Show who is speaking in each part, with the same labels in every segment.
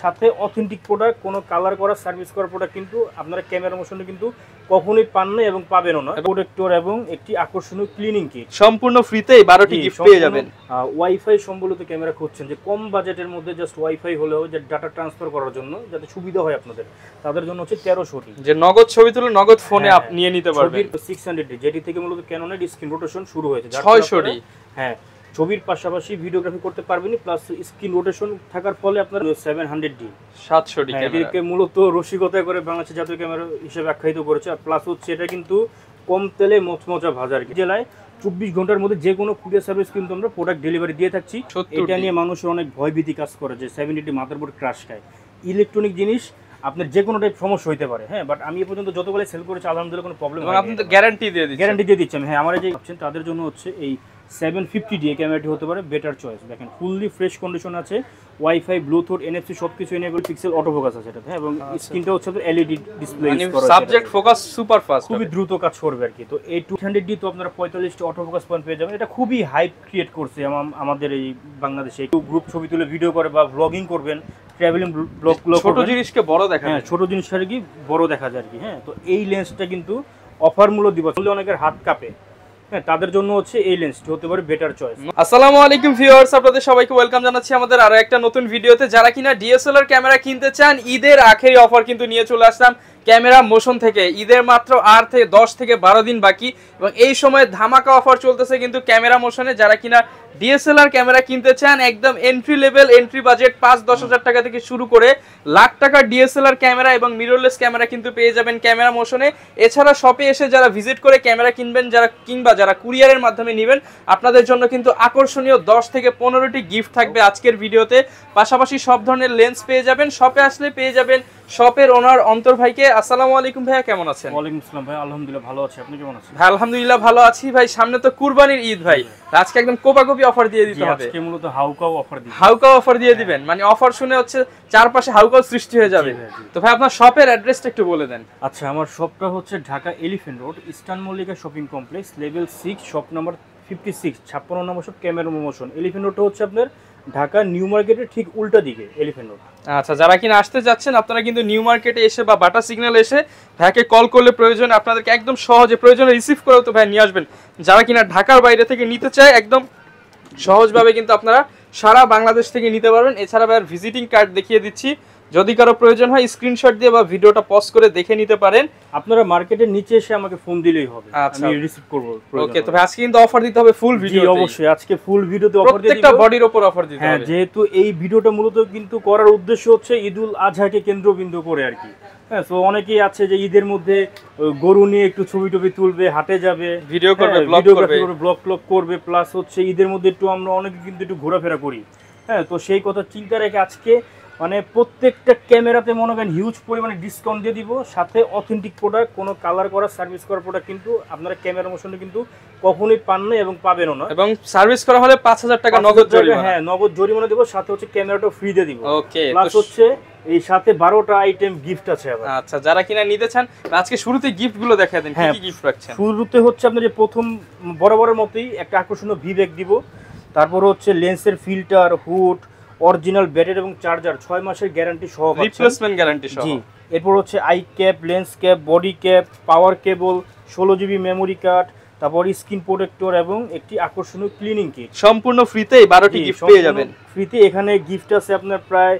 Speaker 1: সাথে authentic product, কোনো colour করা সার্ভিস করা প্রোডাক্ট কিন্তু আপনারা ক্যামেরা মোশনে কিন্তু কখনোই পান না এবং পাবেনও না। প্রোটেক্টর এবং একটি আকর্ষণীয় ক্লিনিং কিট
Speaker 2: সম্পূর্ণ ফ্রিতে 12টি গিফট পেয়ে যাবেন।
Speaker 1: ওয়াইফাই সম্বলিত ক্যামেরা খুঁজছেন যে কম বাজেটের মধ্যে জাস্ট ওয়াইফাই হলেও যে ডাটা ট্রান্সফার করার জন্য যাতে সুবিধা হয় আপনাদের, তাদের জন্য হচ্ছে 1300টি,
Speaker 2: যে নগদ ছবি তুলে নগদ ফোনে নিয়ে নিতে পারবেন।
Speaker 1: 600 যেটি থেকে মূলত ক্যাননের স্ক্রিন রোটেশন শুরু হয়েছে
Speaker 2: 600টি।
Speaker 1: হ্যাঁ, ছবির পাশাপাশি ভিডিওগ্রাফি করতে পারবেন, প্লাস স্ক্রিন রোটেশন থাকার ফলে আপনার 700D
Speaker 2: 700টি ক্যামেরা।
Speaker 1: এটাকে মূলত রসিকতা করে বাংলাদেশের জাতীয় ক্যামেরা হিসেবে আখ্যায়িত করেছে। আর প্লাস হচ্ছে এটা কিন্তু কম তেলে মচমচা ভাজা আর কি। জেলায় 24 ঘন্টার মধ্যে যে কোনো কুরিয়ার সার্ভিস কিন্তু আমরা প্রোডাক্ট ডেলিভারি দিয়ে থাকছি। এটা নিয়ে মানুষের অনেক ভয়ভীতি কাজ করে যে 70D মাদারবোর্ড ক্রাশ খায়। ইলেকট্রনিক জিনিস আপনার যে কোনো টাইপ সমস্যা হতে পারে, হ্যাঁ, বাট আমি এ পর্যন্ত যতগুলো সেল করেছি আলহামদুলিল্লাহ কোনো প্রবলেম
Speaker 2: হয় না। আপনি তো গ্যারান্টি দিয়ে দিচ্ছেন।
Speaker 1: গ্যারান্টি দিয়ে দিচ্ছি আমি, হ্যাঁ। আমার যে ভাবছেন তাদের জন্য হচ্ছে এই 750D ক্যামেরাটি হতে পারে বেটার চয়েস। দেখেন ফুললি ফ্রেশ কন্ডিশন আছে, ওয়াইফাই, ব্লুটুথ, এনএফসি সবকিছু এনেবল, পিক্সেল অটোফোকাস আছে এটাতে, এবং স্ক্রিনটা হচ্ছে এলইডি ডিসপ্লে ইউজ করা আছে।
Speaker 2: সাবজেক্ট ফোকাস সুপার ফাস্ট,
Speaker 1: খুবই দ্রুত কাজ করবে আর কি। তো এই 200D তো আপনারা 45টি অটোফোকাস পয়েন্ট পেয়ে যাবেন। এটা খুবই হাইপ ক্রিয়েট করছে আমাদের এই বাংলাদেশে। একটু গ্রুপ ছবি তুলে ভিডিও করে বা ব্লগিং করবেন, ট্রাভেলিং ব্লগ,
Speaker 2: ছোট জিনিসকে বড় দেখা,
Speaker 1: হ্যাঁ, ছোট জিনিসটাকে কি বড় দেখা যায় আর কি। হ্যাঁ, তো এই লেন্সটা কিন্তু অফার মূল্য দিব, অনেকের হাত কাঁপে, হ্যাঁ, তাদের জন্য হচ্ছে এই লেন্সটি হতে পারে বেটার চয়েস।
Speaker 2: আসসালামু আলাইকুম ভিউয়ার্স, আপনাদের সবাইকে ওয়েলকাম জানাচ্ছি আমাদের আরো একটা নতুন ভিডিওতে। যারা কিনা ডিএসএলআর ক্যামেরা কিনতে চান, ঈদের আখেরি অফার কিন্তু নিয়ে চলে আসলাম ক্যামেরা মোশন থেকে। ঈদের মাত্র 10 থেকে 12 দিন বাকি, এবং এই সময় ধামাকা অফার চলতেছে কিন্তু ক্যামেরা মোশনে। যারা কিনা ডিএসএলআর ক্যামেরা কিনতে চান, একদম এন্ট্রি লেভেল, এন্ট্রি বাজেট 5-10 হাজার টাকা থেকে শুরু করে লাখ টাকার ডিএসএলআর ক্যামেরা এবং মিররলেস ক্যামেরা কিন্তু পেয়ে যাবেন ক্যামেরা মোশনে। এছাড়া শপে এসে যারা ভিজিট করে ক্যামেরা কিনবেন, যারা কুরিয়ারের মাধ্যমে নেবেন, আপনাদের জন্য কিন্তু আকর্ষণীয় 10 থেকে 15টি গিফট থাকবে আজকের ভিডিওতে। পাশাপাশি সব ধরনের লেন্স পেয়ে যাবেন। শপে আসলে পেয়ে যাবেন শপের ওনার অন্তর ভাইকে। আসসালামু আলাইকুম ভাইয়া, কেমন আছেন?
Speaker 1: ওয়ালাইকুম আসসালাম ভাই, আলহামদুলিল্লাহ ভালো আছি, আপনি কেমন আছেন?
Speaker 2: ভাই আলহামদুলিল্লাহ ভালো আছি ভাই। সামনে তো কুরবানির ঈদ ভাই, আজকে একদম কোপাকপি অফার দিয়ে দিতে হবে।
Speaker 1: আজকে মূলত হাউকাও অফার দিই।
Speaker 2: হাউকাও অফার দিয়ে দিবেন, মানে অফার শুনে হচ্ছে চারপাশে হাউকাও সৃষ্টি হয়ে যাবে। তো ভাই আপনার শপের অ্যাড্রেসটা একটু বলে দেন।
Speaker 1: আচ্ছা, আমার শপটা হচ্ছে Dhaka elephant road, eastern Mallika shopping complex, level 6, shop number 56, 56 নম্বর শপ, ক্যামেরা মোশন। এলিফ্যান্ট রোডটা হচ্ছে আপনার ঢাকা নিউ মার্কেটের ঠিক উল্টা দিকে এলিফ্যান্ট রোড।
Speaker 2: আচ্ছা, যারা কিনা আসতে যাচ্ছেন আপনারা কিন্তু নিউ মার্কেটে এসে বা বাটা সিগন্যাল এসে ভাইকে কল করলে প্রয়োজন আপনাদেরকে একদম সহজে, প্রয়োজনে রিসিভ করেও তো ভাই নিয়ে আসবেন। যারা কিনা ঢাকার বাইরে থেকে নিতে চায়, একদম সহজভাবে কিন্তু আপনারা সারা বাংলাদেশ থেকে নিতে পারবেন। এছাড়া ভাইয়ের ভিজিটিং কার্ড দেখিয়ে দিচ্ছি, যদি কারো প্রয়োজন হয় স্ক্রিনশট দিয়ে বা ভিডিওটা পজ করে দেখে নিতে পারেন।
Speaker 1: আপনারা মার্কেটের নিচে এসে আমাকে ফোন দিলেই হবে, আমি রিসিভ করব।
Speaker 2: ওকে, তো ভাই আজকে কিন্তু অফার দিতে হবে ফুল ভিডিও।
Speaker 1: অবশ্যই আজকে ফুল ভিডিওতে অফার দিয়ে দিব,
Speaker 2: প্রত্যেকটা বডির উপর অফার দিতে হবে।
Speaker 1: হ্যাঁ, যেহেতু এই ভিডিওটা মূলত কিন্তু করার উদ্দেশ্য হচ্ছে ঈদুল আজহাকে কেন্দ্রবিন্দু করে আর কি। হ্যাঁ, তো অনেকেই আছে যে ঈদের মধ্যে গরু নিয়ে একটু ছবি টবি তুলবে, হাটে যাবে,
Speaker 2: ভিডিও করবে,
Speaker 1: ব্লগ করবে, প্লাস হচ্ছে ঈদের মধ্যে একটু আমরা অনেকে কিন্তু একটু ঘোরাফেরা করি। হ্যাঁ, তো সেই কথা চিন্তা রেখে আজকে মানে প্রত্যেকটা ক্যামেরাতে মনে করেন হিউজ পরিমাণে ডিসকাউন্ট দিয়ে দিব, সাথে অথেন্টিক প্রোডাক্ট, কোনো কালার করা সার্ভিস করা প্রোডাক্ট কিন্তু আপনারা ক্যামেরা মোশনে কিন্তু কখনোই পান না এবং পাবেনও না।
Speaker 2: এবং সার্ভিস করা হলে 5000 টাকা নগদ জরিমানা।
Speaker 1: হ্যাঁ, নগদ জরিমানা দেব, সাথে হচ্ছে ক্যামেরাটা ফ্রি দিয়ে দিব।
Speaker 2: ওকে,
Speaker 1: প্লাস হচ্ছে এই সাথে 12টা আইটেম গিফট আছে আবার।
Speaker 2: আচ্ছা, যারা কিনা নিতে চান আজকে শুরুতে গিফট গুলো দেখায় দেন, কি কি গিফট রাখছেন?
Speaker 1: শুরুতে হচ্ছে আপনাদের প্রথম বরাবরের মতোই একটা আকর্ষণীয় ভিব্যাক দিব, তারপর হচ্ছে লেন্সের ফিল্টার, হুড, অরিজিনাল ব্যাটারি এবং চার্জার, 6 মাসের গ্যারান্টি সহ,
Speaker 2: রিপ্লেসমেন্ট গ্যারান্টি সহ।
Speaker 1: জি, এরপর হচ্ছে I cap, lens cap, body cap, power cable, 16GB memory card, তারপর স্ক্রিন প্রোটেক্টর এবং একটি আকর্ষণীয় ক্লিনিং কিট।
Speaker 2: সম্পূর্ণ ফ্রিতে 12টি গিফট পেয়ে যাবেন।
Speaker 1: ফ্রিতে এখানে গিফট আছে আপনার প্রায়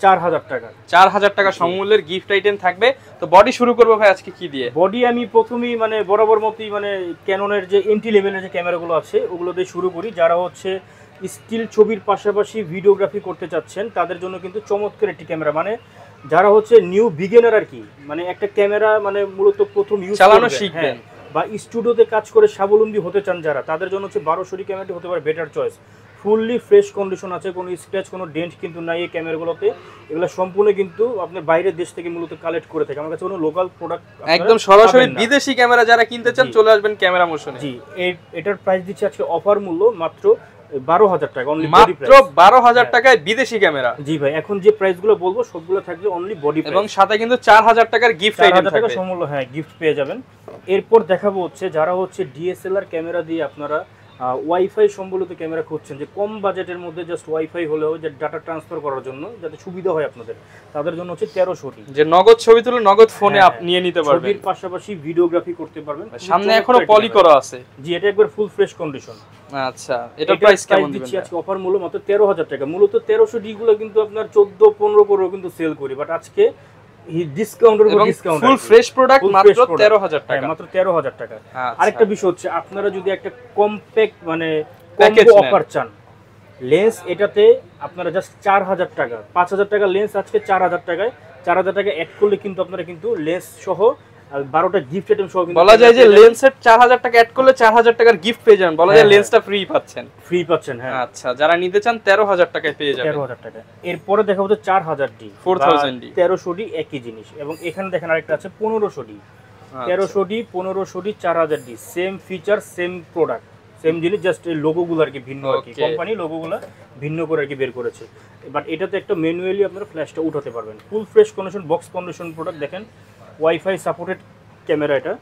Speaker 1: 4000 টাকা।
Speaker 2: 4000 টাকা সমমূল্যের গিফট আইটেম থাকবে। তো বডি শুরু করবো ভাই আজকে কি দিয়ে?
Speaker 1: বডি আমি প্রথমেই মানে বরাবর মতোই মানে ক্যাননের যে এন্ট্রি লেভেলের যে ক্যামেরাগুলো আছে ওগুলো দিয়ে শুরু করি। যারা হচ্ছে স্টিল ছবির পাশাপাশি ভিডিওগ্রাফি করতে চাচ্ছেন তাদের জন্য কিন্তু চমৎকার একটি ক্যামেরা, মানে যারা হচ্ছে নিউ বিগিনার আর কি, মানে একটা ক্যামেরা মানে মূলত প্রথম ইউজ
Speaker 2: চালানো শিখবেন
Speaker 1: বা স্টুডিওতে কাজ করে স্বাবলম্বী হতে চান যারা, তাদের জন্য হচ্ছে 1200 ক্যামেরাটি হতে পারে better choice. Fully fresh condition আছে, কোনো স্ক্র্যাচ, কোনো ডেন্ট কিন্তু নাই এই ক্যামেরাগুলোতে। এগুলো সম্পূর্ণ কিন্তু আপনার বাইরের দেশ থেকে মূলত কালেক্ট করে থাকে, আমার কাছে কোনো লোকাল প্রোডাক্ট
Speaker 2: একদম সরাসরি বিদেশি ক্যামেরা যারা কিনতে চান চলে আসবেন ক্যামেরা মোশনে।
Speaker 1: জি, এটার প্রাইস দিচ্ছি আজকে অফার মূল্য মাত্র 12000 টাকা, অনলি
Speaker 2: মাত্র 12000 টাকায় বিদেশি ক্যামেরা।
Speaker 1: জি ভাই, এখন যে প্রাইসগুলো বলবো সবগুলো থাকবে অনলি বডি প্রাইস,
Speaker 2: এবং সাথে কিন্তু 4000 টাকার গিফট আইটেম থাকবে। 4000 টাকা
Speaker 1: সমমূল্য, হ্যাঁ, গিফট পেয়ে যাবেন। এরপর দেখাবো হচ্ছে যারা হচ্ছে ডিএসএলআর ক্যামেরা দিয়ে আপনারা ওয়াইফাই সম্বলিত ক্যামেরা খুঁজছেন, যে কম বাজেটের মধ্যে জাস্ট ওয়াইফাই হলেও যে ডাটা ট্রান্সফার করার জন্য যাতে সুবিধা হয় আপনাদের, তাদের জন্য হচ্ছে 1300টি,
Speaker 2: যে নগদ ছবি তুলে নগদ ফোনে আপ নিয়ে নিতে পারবেন,
Speaker 1: ছবির পাশাপাশি ভিডিওগ্রাফি করতে পারবেন।
Speaker 2: সামনে এখনো পলি করা আছে।
Speaker 1: জি, এটা একবার ফুল ফ্রেশ কন্ডিশন।
Speaker 2: আচ্ছা, এটা প্রাইস কেমন দিবেন?
Speaker 1: দিচ্ছি আজকে অফার মূল্য মাত্র 13000 টাকা। মূলত 1300 ডি গুলো কিন্তু আপনার 14-15 করেও কিন্তু সেল করি, বাট আজকে ডিসকাউন্টের উপর ডিসকাউন্ট,
Speaker 2: ফুল ফ্রেশ প্রোডাক্ট মাত্র 13000 টাকা।
Speaker 1: মাত্র 13000 টাকা।
Speaker 2: আচ্ছা।
Speaker 1: আরেকটা বিষয় হচ্ছে, আপনারা যদি একটা কম্প্যাক্ট মানে কম্বো অফার চান, লেন্স এটাতে আপনারা জাস্ট 4000 টাকা, 5000 টাকা লেন্স আজকে 4000 টাকায়, 4000 টাকা অ্যাড করলে কিন্তু আপনারা কিন্তু লেন্স সহ 12টা গিফট আইটেম সহ কিন্তু
Speaker 2: বলা যায় যে লেন্সের 4000 টাকা অ্যাড করলে 4000 টাকার গিফট পেয়ে যাবেন, বলা যায় লেন্সটা ফ্রি পাচ্ছেন। হ্যাঁ। আচ্ছা, যারা নিতে চান 13000 টাকায় পেয়ে যাবেন।
Speaker 1: 13000 টাকা। এরপরে দেখাবো তো 4000 ডি,
Speaker 2: 4000 ডি,
Speaker 1: 1300 ডি একই জিনিস। এবং এখানে দেখেন আরেকটা আছে 1500 D, 1300 D, 1500 D, 4000 D, same feature same product same জিনিস, জাস্ট এই লোগোগুলো আর কি ভিন্ন, আর কি কোম্পানি লোগোগুলো ভিন্ন করে আর কি বের করেছে। বাট এটাতে একটা ম্যানুয়ালি আপনারা ফ্ল্যাশটা উঠাতে পারবেন। Full fresh condition box condition product. দেখেন ওয়াইফাই সাপোর্টেড ক্যামেরা, এটা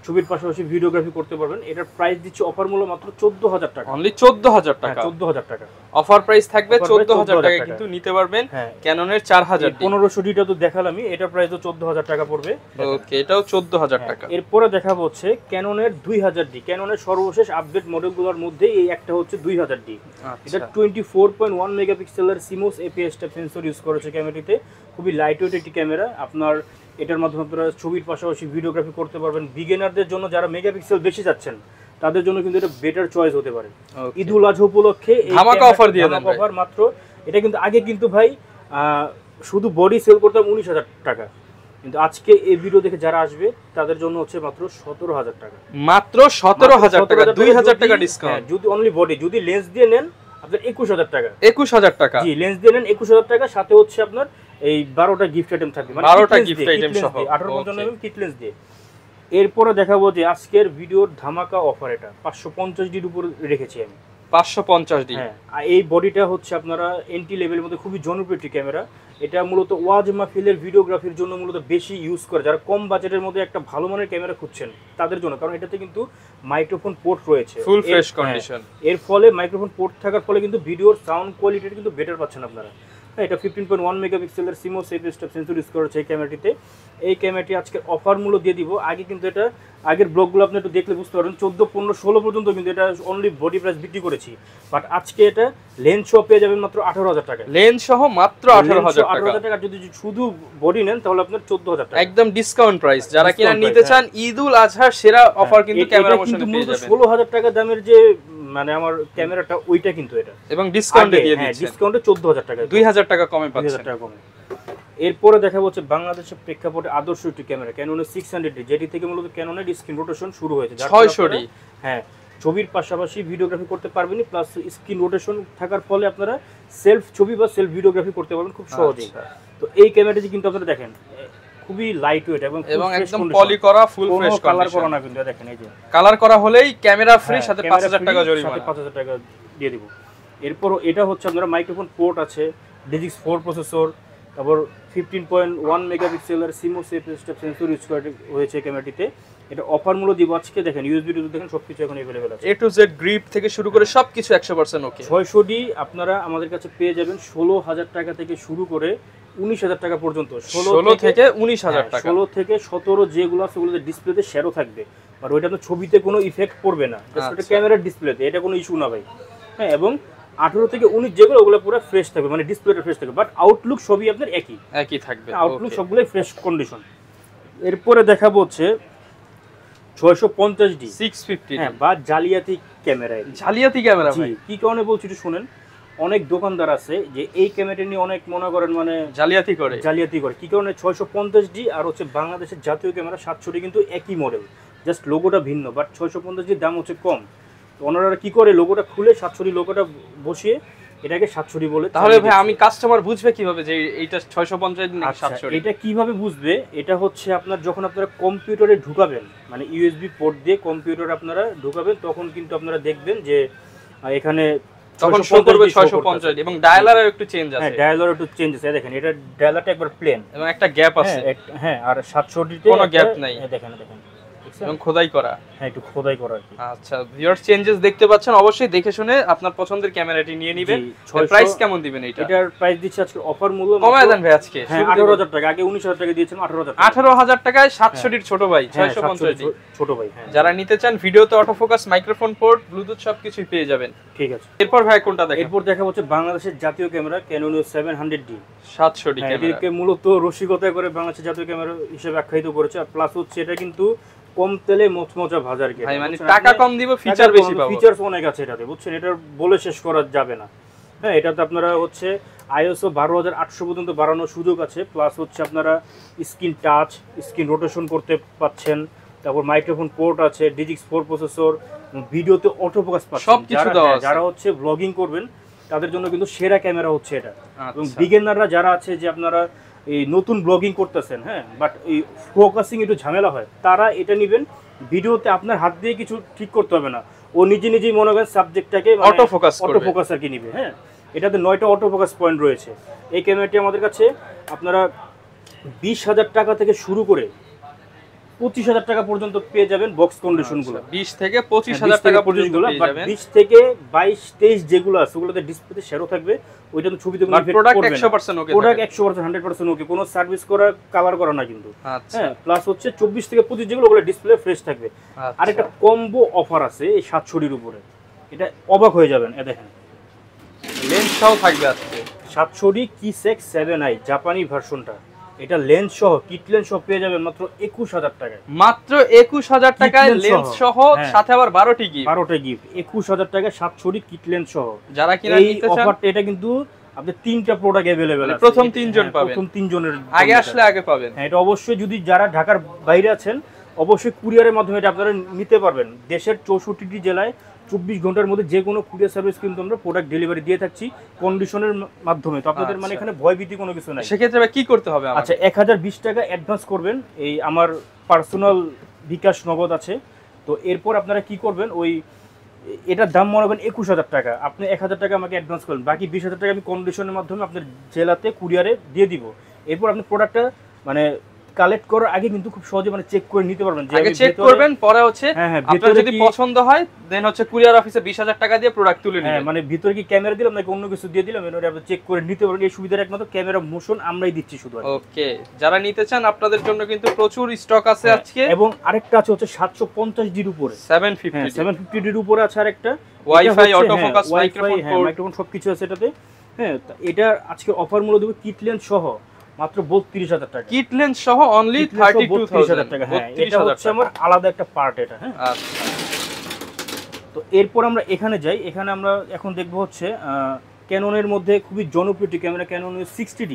Speaker 1: ছবির পাশাপাশি ভিডিওগ্রাফি করতে পারবেন। এটার প্রাইস দিচ্ছে অফার মূল্য মাত্র 14000 টাকা,
Speaker 2: অনলি 14000 টাকা।
Speaker 1: 14000 টাকা
Speaker 2: অফার প্রাইস থাকবে 14000 টাকা, কিন্তু নিতে পারবেন ক্যাননের 4000 ডি।
Speaker 1: 1500 ডিটা তো দেখালামই, এটার প্রাইস তো 14000 টাকা পড়বে।
Speaker 2: ওকে, এটাও 14000 টাকা।
Speaker 1: এরপরে দেখাবো হচ্ছে ক্যাননের 2000 ডি, ক্যাননের সর্বশেষ আপডেট মডেলগুলোর মধ্যে এই একটা হচ্ছে 2000 ডি। এটা 24.1 মেগাপিক্সেলের CMOS APS type sensor use করেছে ক্যামেরাটিতে। খুবই লাইট ওয়েট একটি ক্যামেরা। আপনার এটার মাধ্যমে আপনারা ছবির পাশাপাশি ভিডিওগ্রাফি করতে পারবেন। বিগিনারদের জন্য যারা মেগাপিক্সেল বেশি যাচ্ছেন তাদের জন্য কিন্তু এটা বেটার চয়েস হতে পারে। ঈদুল আজহা উপলক্ষে
Speaker 2: ধামাকা অফার দিয়ে দেন ভাই।
Speaker 1: অফার মাত্র, এটা কিন্তু আগে কিন্তু ভাই শুধু বডি সেল করতাম 19000 টাকা, কিন্তু আজকে এই ভিডিও দেখে যারা আসবে তাদের জন্য হচ্ছে মাত্র 17000 টাকা।
Speaker 2: মাত্র 17000 টাকা, 2000 টাকা ডিসকাউন্ট।
Speaker 1: যদি অনলি বডি, যদি লেন্স দিয়ে নেন আপনার 21000 টাকা।
Speaker 2: 21000 টাকা,
Speaker 1: জি, লেন্স দিয়ে নেন 21000 টাকা, সাথে হচ্ছে আপনার এই 12টা গিফট আইটেম থাকবে, মানে
Speaker 2: 12টা গিফট আইটেম সহ
Speaker 1: 1855 mm কিট লেন্স দিয়ে। এরপরে দেখাবো যে আজকের ভিডিওর ধামাকা অফার, এটা 550 ডির উপর রেখেছি আমি।
Speaker 2: 550 ডি।
Speaker 1: হ্যাঁ, এই বডিটা হচ্ছে আপনারা এন্ট্রি লেভেলের মধ্যে খুবই জনপ্রিয় একটি ক্যামেরা। এটা মূলত ওয়াজ মাহফিলের ভিডিওগ্রাফির জন্য মূলত বেশি ইউজ করে, যারা কম বাজেটের মধ্যে একটা ভালো মানের ক্যামেরা খুঁজছেন তাদের জন্য। কারণ এটাতে কিন্তু মাইক্রোফোন পোর্ট রয়েছে,
Speaker 2: ফুল ফ্রেশ কন্ডিশন।
Speaker 1: এর ফলে মাইক্রোফোন পোর্ট থাকার ফলে কিন্তু ভিডিওর সাউন্ড কোয়ালিটি কিন্তু বেটার পাচ্ছেন আপনারা। এটা 15.1 মেগাপিক্সেলের CMOS APS type sensor use করেছে এই ক্যামেরাটিতে। এই ক্যামেরাটি আজকে অফার মূল্য দিয়ে দিব। আগে কিন্তু এটা আগের ব্লগগুলো আপনি একটু দেখলে বুঝতে পারবেন 14, 15, 16 পর্যন্ত কিন্তু এটা অনলি বডি প্রাইস বিক্রি করেছি। বাট আজকে এটা লেন্স সহ পেয়ে যাবেন মাত্র 18000 টাকা।
Speaker 2: লেন্স সহ মাত্র 18000 টাকা।
Speaker 1: 18000 টাকা। যদি শুধু বডি নেন তাহলে আপনার 14000 টাকা,
Speaker 2: একদম ডিসকাউন্ট প্রাইস। যারা কিনা নিতে চান ঈদুল আজহার সেরা অফার কিন্তু ক্যামেরা মোশনে পেয়ে যাবেন।
Speaker 1: 16000 টাকা দামের যে মানে আমার ক্যামেরাটা ওইটা কিন্তু এটা, এবং
Speaker 2: ডিসকাউন্টে দিয়ে দিচ্ছেন।
Speaker 1: হ্যাঁ, ডিসকাউন্টে 14000 টাকা,
Speaker 2: 2000 টাকা কমে পাচ্ছেন।
Speaker 1: 2000 টাকা কমে। এরপরে দেখা হচ্ছে বাংলাদেশের প্রেক্ষাপটে আদর্শ একটি ক্যামেরা, ক্যাননের 600 ডি, যেটি থেকে মূলত ক্যাননের স্ক্রিন রোটেশন শুরু হয়েছে।
Speaker 2: 600 ডি।
Speaker 1: হ্যাঁ, ছবির পাশাপাশি ভিডিওগ্রাফি করতে পারবেনই, প্লাস স্ক্রিন রোটেশন থাকার ফলে আপনারা সেলফ ছবি বা সেলফ ভিডিওগ্রাফি করতে পারবেন খুব সহজেই। তো এই ক্যামেরাটি কিন্তু আপনারা দেখেন খুবই লাইট ওয়েট এবং
Speaker 2: একদম পলি করা, ফুল ফ্রেশ কন্ডিশন।
Speaker 1: কালার করা না কিন্তু, দেখেন এই যে
Speaker 2: কালার করা হলেই ক্যামেরা ফ্রি, সাথে 5000 টাকা জরিমানা,
Speaker 1: সাথে 5000 টাকা দিয়ে দিব। এরপর এটা হচ্ছে আপনারা মাইক্রোফোন পোর্ট আছে, ডিজিক্স 4 প্রসেসর, তারপর 15.1 মেগাপিক্সেলের CMOS APS type sensor use করা হয়েছে ক্যামেরাটিতে। এটা অফার মূল্য দিব আজকে। দেখেন ইউএসবি টু দেখেন সবকিছু এখন अवेलेबल আছে,
Speaker 2: A to Z গ্রিপ থেকে শুরু করে সবকিছু 100% ওকে।
Speaker 1: 600 ডি আপনারা আমাদের কাছে পেয়ে যাবেন 16000 টাকা থেকে শুরু করে 19000 টাকা পর্যন্ত।
Speaker 2: 16 থেকে 19000 টাকা,
Speaker 1: 16 থেকে 17 যেগুলো আছে ওগুলোতে ডিসপ্লেতে শ্যাডো থাকবে, আর ওইটা তো ছবিতে কোনো ইফেক্ট পড়বে না, জাস্ট এটা ক্যামেরার ডিসপ্লেতে, এটা কোনো ইস্যু না ভাই। হ্যাঁ, এবং 18 থেকে 19 যেগুলো ওগুলো পুরো ফ্রেশ থাকবে, মানে ডিসপ্লেটা ফ্রেশ থাকবে, বাট আউটলুক সবই আপনার একই
Speaker 2: থাকবে।
Speaker 1: আউটলুক সবগুলোই ফ্রেশ কন্ডিশন। এরপরে দেখাবো হচ্ছে 650 ডি
Speaker 2: 650,
Speaker 1: হ্যাঁ, বা জালিয়াতি ক্যামেরা।
Speaker 2: জালিয়াতি ক্যামেরা ভাই,
Speaker 1: কি কারণে বলছি একটু শুনেন। অনেক দোকানদার আছে যে এই ক্যামেরাটা নিয়ে অনেক মনে করেন মানে
Speaker 2: জালিয়াতি করে।
Speaker 1: কি কারণে 650 ডি আর হচ্ছে বাংলাদেশের জাতীয় ক্যামেরা 700 ডি কিন্তু একই মডেল, জাস্ট লোগোটা ভিন্ন, বাট 650 ডির দাম হচ্ছে কম। তো ওনারা কি করে লোগোটা খুলে 700 ডি লোগোটা বসিয়ে এটাকে 700 ডি বলে।
Speaker 2: তাহলে ভাই আমি কাস্টমার বুঝবে কিভাবে যে এইটা 650 না 700 ডি?
Speaker 1: এটা কিভাবে বুঝবে, এটা হচ্ছে আপনার যখন আপনারা কম্পিউটারে ঢুকাবেন, মানে ইউএসবি পোর্ট দিয়ে কম্পিউটারে আপনারা ঢুকাবেন, তখন কিন্তু আপনারা দেখবেন যে এখানে
Speaker 2: তখন শো করবে 650 এবং ডায়ালারও একটু চেঞ্জ আছে।
Speaker 1: হ্যাঁ, ডায়ালারও একটু চেঞ্জ আছে। দেখেন এটা ডায়ালারটা একবার প্লেন
Speaker 2: এবং একটা গ্যাপ আছে।
Speaker 1: হ্যাঁ, আর 700 ডিতে
Speaker 2: কোনো গ্যাপ নাই।
Speaker 1: দেখেন
Speaker 2: এবং খোদাই করা।
Speaker 1: হ্যাঁ, একটু খোদাই করা আর কি।
Speaker 2: আচ্ছা, ভিউয়ার্স চেঞ্জেস দেখতে পাচ্ছেন, অবশ্যই দেখে শুনে আপনার পছন্দের ক্যামেরাটি নিয়ে নেবেন। প্রাইস কেমন দিবেন এটা?
Speaker 1: এটার প্রাইস দিচ্ছে আজকে অফার মূল্য
Speaker 2: কমায় দেন ভাই আজকে।
Speaker 1: হ্যাঁ, 18000 টাকা, আগে 19000 টাকা দিয়েছিলাম, 18000 টাকা।
Speaker 2: 18000 টাকায় 700 ডির ছোট ভাই, 650 ডি
Speaker 1: ছোট ভাই। হ্যাঁ,
Speaker 2: যারা নিতে চান ভিডিওতে auto focus, microphone port, Bluetooth সবকিছুই পেয়ে যাবেন।
Speaker 1: ঠিক আছে।
Speaker 2: এরপর ভাই কোনটা দেখেন?
Speaker 1: এরপর দেখা হচ্ছে বাংলাদেশের জাতীয় camera Canon 700D
Speaker 2: 700 D camera.
Speaker 1: এটাকে মূলত রসিকতা করে বাংলাদেশের জাতীয় ক্যামেরা হিসেবে আখ্যায়িত করেছে। আর প্লাস হচ্ছে এটা কিন্তু কম তেলে মচমচা ভাজা আর কি।
Speaker 2: ভাই মানে টাকা কম দিব, ফিচার বেশি পাবো।
Speaker 1: ফিচারস অনেক আছে এটাতে, বুঝছেন? এটা বলে শেষ করা যাবে না। হ্যাঁ, এটাতে আপনারা হচ্ছে ISO 12800 পর্যন্ত বাড়ানোর সুযোগ আছে। প্লাস হচ্ছে আপনারা স্ক্রিন টাচ, স্ক্রিন রোটেশন করতে পাচ্ছেন। তারপর মাইক্রোফোন পোর্ট আছে, ডিজিক্স 4 প্রসেসর, ভিডিওতে অটো ফোকাস পাচ্ছেন।
Speaker 2: সবকিছু দেওয়া আছে।
Speaker 1: যারা হচ্ছে ব্লগিং করবেন তাদের জন্য কিন্তু সেরা ক্যামেরা হচ্ছে এটা। এবং
Speaker 2: আচ্ছা,
Speaker 1: বিগিনাররা যারা আছে, যে আপনারা এই নতুন ব্লগিং করতেছেন, হ্যাঁ, বাট এই ফোকাসিং একটু ঝামেলা হয়, তারা এটা নেবেন। ভিডিওতে আপনার হাত দিয়ে কিছু ঠিক করতে হবে না, ও নিজেই মনে করেন সাবজেক্টটাকে
Speaker 2: অটো ফোকাস করবে।
Speaker 1: অটো ফোকাস আর কি নিবে। হ্যাঁ, এটাতে 9টা অটো ফোকাস পয়েন্ট রয়েছে। এই ক্যামেরাটি আমাদের কাছে আপনারা 20,000 টাকা থেকে শুরু করে 25,000 টাকা পর্যন্ত পেয়ে যাবেন বক্স কন্ডিশনগুলো।
Speaker 2: 20 থেকে 25,000 টাকা পর্যন্ত পেয়ে যাবেন।
Speaker 1: 20 থেকে 22, 23 যেগুলো আছে ওগুলোতে ডিসপ্লেতে শেয়ারও থাকবে। ওইটা তো ছবিতে কোনো ইফেক্ট
Speaker 2: প্রোডাক্ট
Speaker 1: করবে না।
Speaker 2: 100% ওকে,
Speaker 1: প্রোডাক্ট 100% 100% ওকে, কোনো সার্ভিস করা, কালার করা না কিন্তু।
Speaker 2: আচ্ছা,
Speaker 1: হ্যাঁ, প্লাস হচ্ছে 24 থেকে 25 যেগুলো, ওগুলো ডিসপ্লে ফ্রেশ থাকবে। আর একটা কম্বো অফার আছে এই 700 উপরে, এটা অবাক হয়ে যাবেন। এ দেখেন,
Speaker 2: লেন্স সহ থাকবে আজকে
Speaker 1: 700 কিসেক 7i জাপানি ভার্সনটা। এটা লেন্স সহ, কিট লেন্স সহ পেয়ে যাবেন মাত্র 21000 টাকায়।
Speaker 2: মাত্র 21000 টাকায় লেন্স সহ, সাথে আবার 12টি গিফট।
Speaker 1: 12টা গিফট 21000 টাকায় 700 কিট লেন্স সহ।
Speaker 2: যারা কিনা নিতে চান,
Speaker 1: অফারটা এটা কিন্তু আপনি 3টা প্রোডাক্ট अवेलेबल আছে।
Speaker 2: প্রথম 3 জন পাবেন,
Speaker 1: প্রথম 3 জনের
Speaker 2: আগে আসলে আগে পাবেন।
Speaker 1: হ্যাঁ, এটা অবশ্যই, যদি যারা ঢাকার বাইরে আছেন অবশ্যই কুরিয়ারের মাধ্যমে এটা আপনারা নিতে পারবেন। দেশের 64টি জেলায় 24 ঘন্টার মধ্যে যে কোনো কুরিয়ার সার্ভিস কিন্তু আমরা প্রোডাক্ট ডেলিভারি দিয়ে থাকছি কন্ডিশনের মাধ্যমে। তো আপনাদের মানে এখানে ভয়ভীতি কোনো কিছু নাই।
Speaker 2: সেক্ষেত্রে কি করতে হবে?
Speaker 1: আচ্ছা, 1020 টাকা অ্যাডভান্স করবেন, এই আমার পার্সোনাল বিকাশ নগদ আছে। তো এরপর আপনারা কি করবেন, ওই এটার দাম মনে করেন 21000 টাকা, আপনি 1000 টাকা আমাকে অ্যাডভান্স করবেন, বাকি 20000 টাকা আমি কন্ডিশনের মাধ্যমে আপনার জেলাতে কুরিয়ারে দিয়ে দিব। এরপর আপনি প্রোডাক্টটা মানে কালেক্ট করার আগে কিন্তু খুব সহজে মানে চেক করে নিতে পারবেন, যে
Speaker 2: আগে চেক করবেন, পরে হচ্ছে আপনার যদি পছন্দ হয় দেন হচ্ছে কুরিয়ার অফিসে 20000 টাকা দিয়ে প্রোডাক্ট তুলে নেবেন।
Speaker 1: হ্যাঁ, মানে ভিতরে কি ক্যামেরা দিলাম নাকি অন্য কিছু দিয়ে দিলাম, এটা আপনি চেক করে নিতে পারবেন। এই সুবিধাটা একমাত্র ক্যামেরা মোশন আমরাই দিচ্ছি শুধু।
Speaker 2: ওকে, যারা নিতে চান আপনাদের জন্য কিন্তু প্রচুর স্টক আছে আজকে।
Speaker 1: এবং আরেকটা আছে হচ্ছে 750 ডির উপরে, 750 ডির উপরে আছে আরেকটা,
Speaker 2: ওয়াইফাই, অটো ফোকাস, মাইক্রোফোন
Speaker 1: সবকিছু আছে এটাতে। হ্যাঁ, এটা আজকে অফার মূল্য দেব কিট লেন্স সহ মাত্র 32000 টাকা।
Speaker 2: কিট লেন্স সহ অনলি 32000
Speaker 1: টাকা। হ্যাঁ, এটা হচ্ছে আমার আলাদা একটা পার্ট এটা। হ্যাঁ,
Speaker 2: আচ্ছা।
Speaker 1: তো এরপর আমরা এখানে যাই। এখানে আমরা এখন দেখব হচ্ছে ক্যাননের মধ্যে খুবই জনপ্রিয় ক্যামেরা Canon 60D।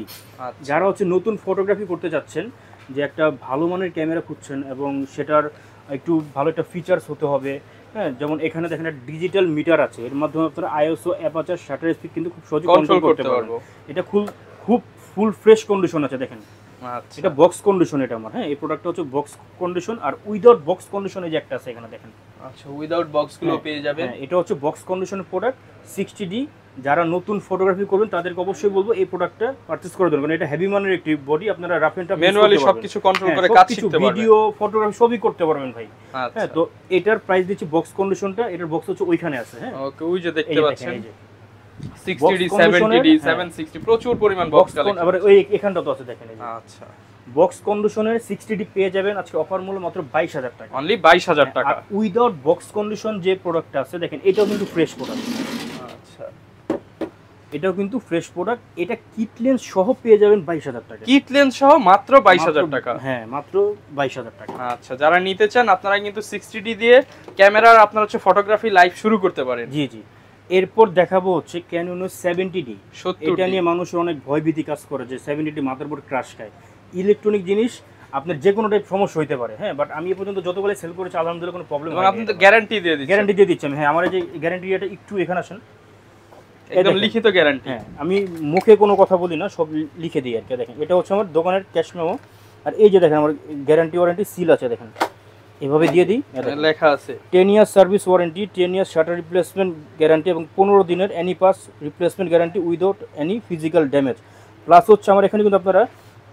Speaker 1: যারা হচ্ছে নতুন ফটোগ্রাফি করতে চাচ্ছেন, যে একটা ভালো মানের ক্যামেরা খুঁজছেন এবং সেটার একটু ভালো একটা ফিচার্স হতে হবে। হ্যাঁ, যেমন এখানে দেখেন একটা ডিজিটাল মিটার আছে, এর মাধ্যমে আপনারা ISO, অ্যাপারচার, শাটার স্পিড কিন্তু খুব সহজে কন্ট্রোল করতে পারবেন। এটা খুব ফুল ফ্রেশ কন্ডিশন আছে দেখেন।
Speaker 2: আচ্ছা,
Speaker 1: এটা বক্স কন্ডিশন এটা আমার। হ্যাঁ, এই প্রোডাক্টটা হচ্ছে বক্স কন্ডিশন, আর উইদাউট বক্স কন্ডিশনে যে একটা আছে এখানে দেখেন।
Speaker 2: আচ্ছা, উইদাউট বক্স গুলো পেয়ে যাবেন।
Speaker 1: হ্যাঁ, এটা হচ্ছে বক্স কন্ডিশনের প্রোডাক্ট 60D। যারা নতুন ফটোগ্রাফি করবেন তাদেরকে অবশ্যই বলবো এই প্রোডাক্টটা পারচেজ করে দেবেন, কারণ এটা হেভি মানের একটি বডি, আপনারা রাফ এন্ড টাফ
Speaker 2: ম্যানুয়ালি সবকিছু কন্ট্রোল করে কাজ শিখতে পারবেন,
Speaker 1: ভিডিও, ফটোগ্রাফি সবই করতে পারবেন ভাই।
Speaker 2: আচ্ছা,
Speaker 1: হ্যাঁ, তো এটার প্রাইস দিচ্ছি বক্স কন্ডিশনটা, এটার বক্স হচ্ছে ওইখানে আছে। হ্যাঁ,
Speaker 2: ওকে, ওই যে দেখতে পাচ্ছেন
Speaker 1: এই যে
Speaker 2: 60D, 70D, 760 প্রচুর পরিমাণ বক্স কালেকশন।
Speaker 1: আবার ওই এখানটা তো আছে দেখেন এই যে।
Speaker 2: আচ্ছা,
Speaker 1: বক্স কন্ডিশনের 60D পেয়ে যাবেন আজকে অফার মূল্য মাত্র 22000 টাকা,
Speaker 2: অনলি 22000 টাকা।
Speaker 1: আর উইদাউট বক্স কন্ডিশন যে প্রোডাক্টটা আছে দেখেন, এটাও কিন্তু ফ্রেশ প্রোডাক্ট।
Speaker 2: আচ্ছা,
Speaker 1: এটাও কিন্তু ফ্রেশ প্রোডাক্ট। এটা কিট লেন্স সহ পেয়ে যাবেন 22000 টাকা।
Speaker 2: কিট লেন্স সহ মাত্র 22000 টাকা।
Speaker 1: হ্যাঁ, মাত্র 22000 টাকা।
Speaker 2: আচ্ছা, যারা নিতে চান আপনারা কিন্তু 60D দিয়ে ক্যামেরার আপনারা হচ্ছে ফটোগ্রাফি লাইভ শুরু করতে পারেন।
Speaker 1: জি জি। এরপর দেখাবো হচ্ছে Canon 70D।
Speaker 2: 70D,
Speaker 1: এটা নিয়ে মানুষের অনেক ভয়ভীতি কাজ করে যে 70D মাদারবোর্ড ক্র্যাশ খায়। ইলেকট্রনিক জিনিস আপনার যে কোনো টাইপ সমস্যা হইতে পারে। হ্যাঁ, বাট আমি এ পর্যন্ত যতগুলো সেল করেছি আলহামদুলিল্লাহ কোনো প্রবলেম হয়নি।
Speaker 2: আপনি তো গ্যারান্টি দিয়ে দিচ্ছেন।
Speaker 1: গ্যারান্টি দিয়ে দিচ্ছি আমি। হ্যাঁ, আমার এই যে গ্যারান্টি এটা একটু এখানে আসেন,
Speaker 2: একদম লিখিত গ্যারান্টি।
Speaker 1: হ্যাঁ, আমি মুখে কোনো কথা বলি না, সব লিখে দিই আর কি। দেখেন, এটা হচ্ছে আমার দোকানের ক্যাশ মেমো। আর এই যে দেখেন আমার গ্যারান্টি ওয়ারেন্টি সিল আছে, দেখেন এভাবে দিয়ে দিই,
Speaker 2: লেখা আছে
Speaker 1: 10 ইয়ার সার্ভিস ওয়ারেন্টি, 10 ইয়ার শাটার রিপ্লেসমেন্ট গ্যারান্টি এবং 15 দিনের any pass replacement guarantee without any physical damage. Plus হচ্ছে আমার এখানে কিন্তু আপনারা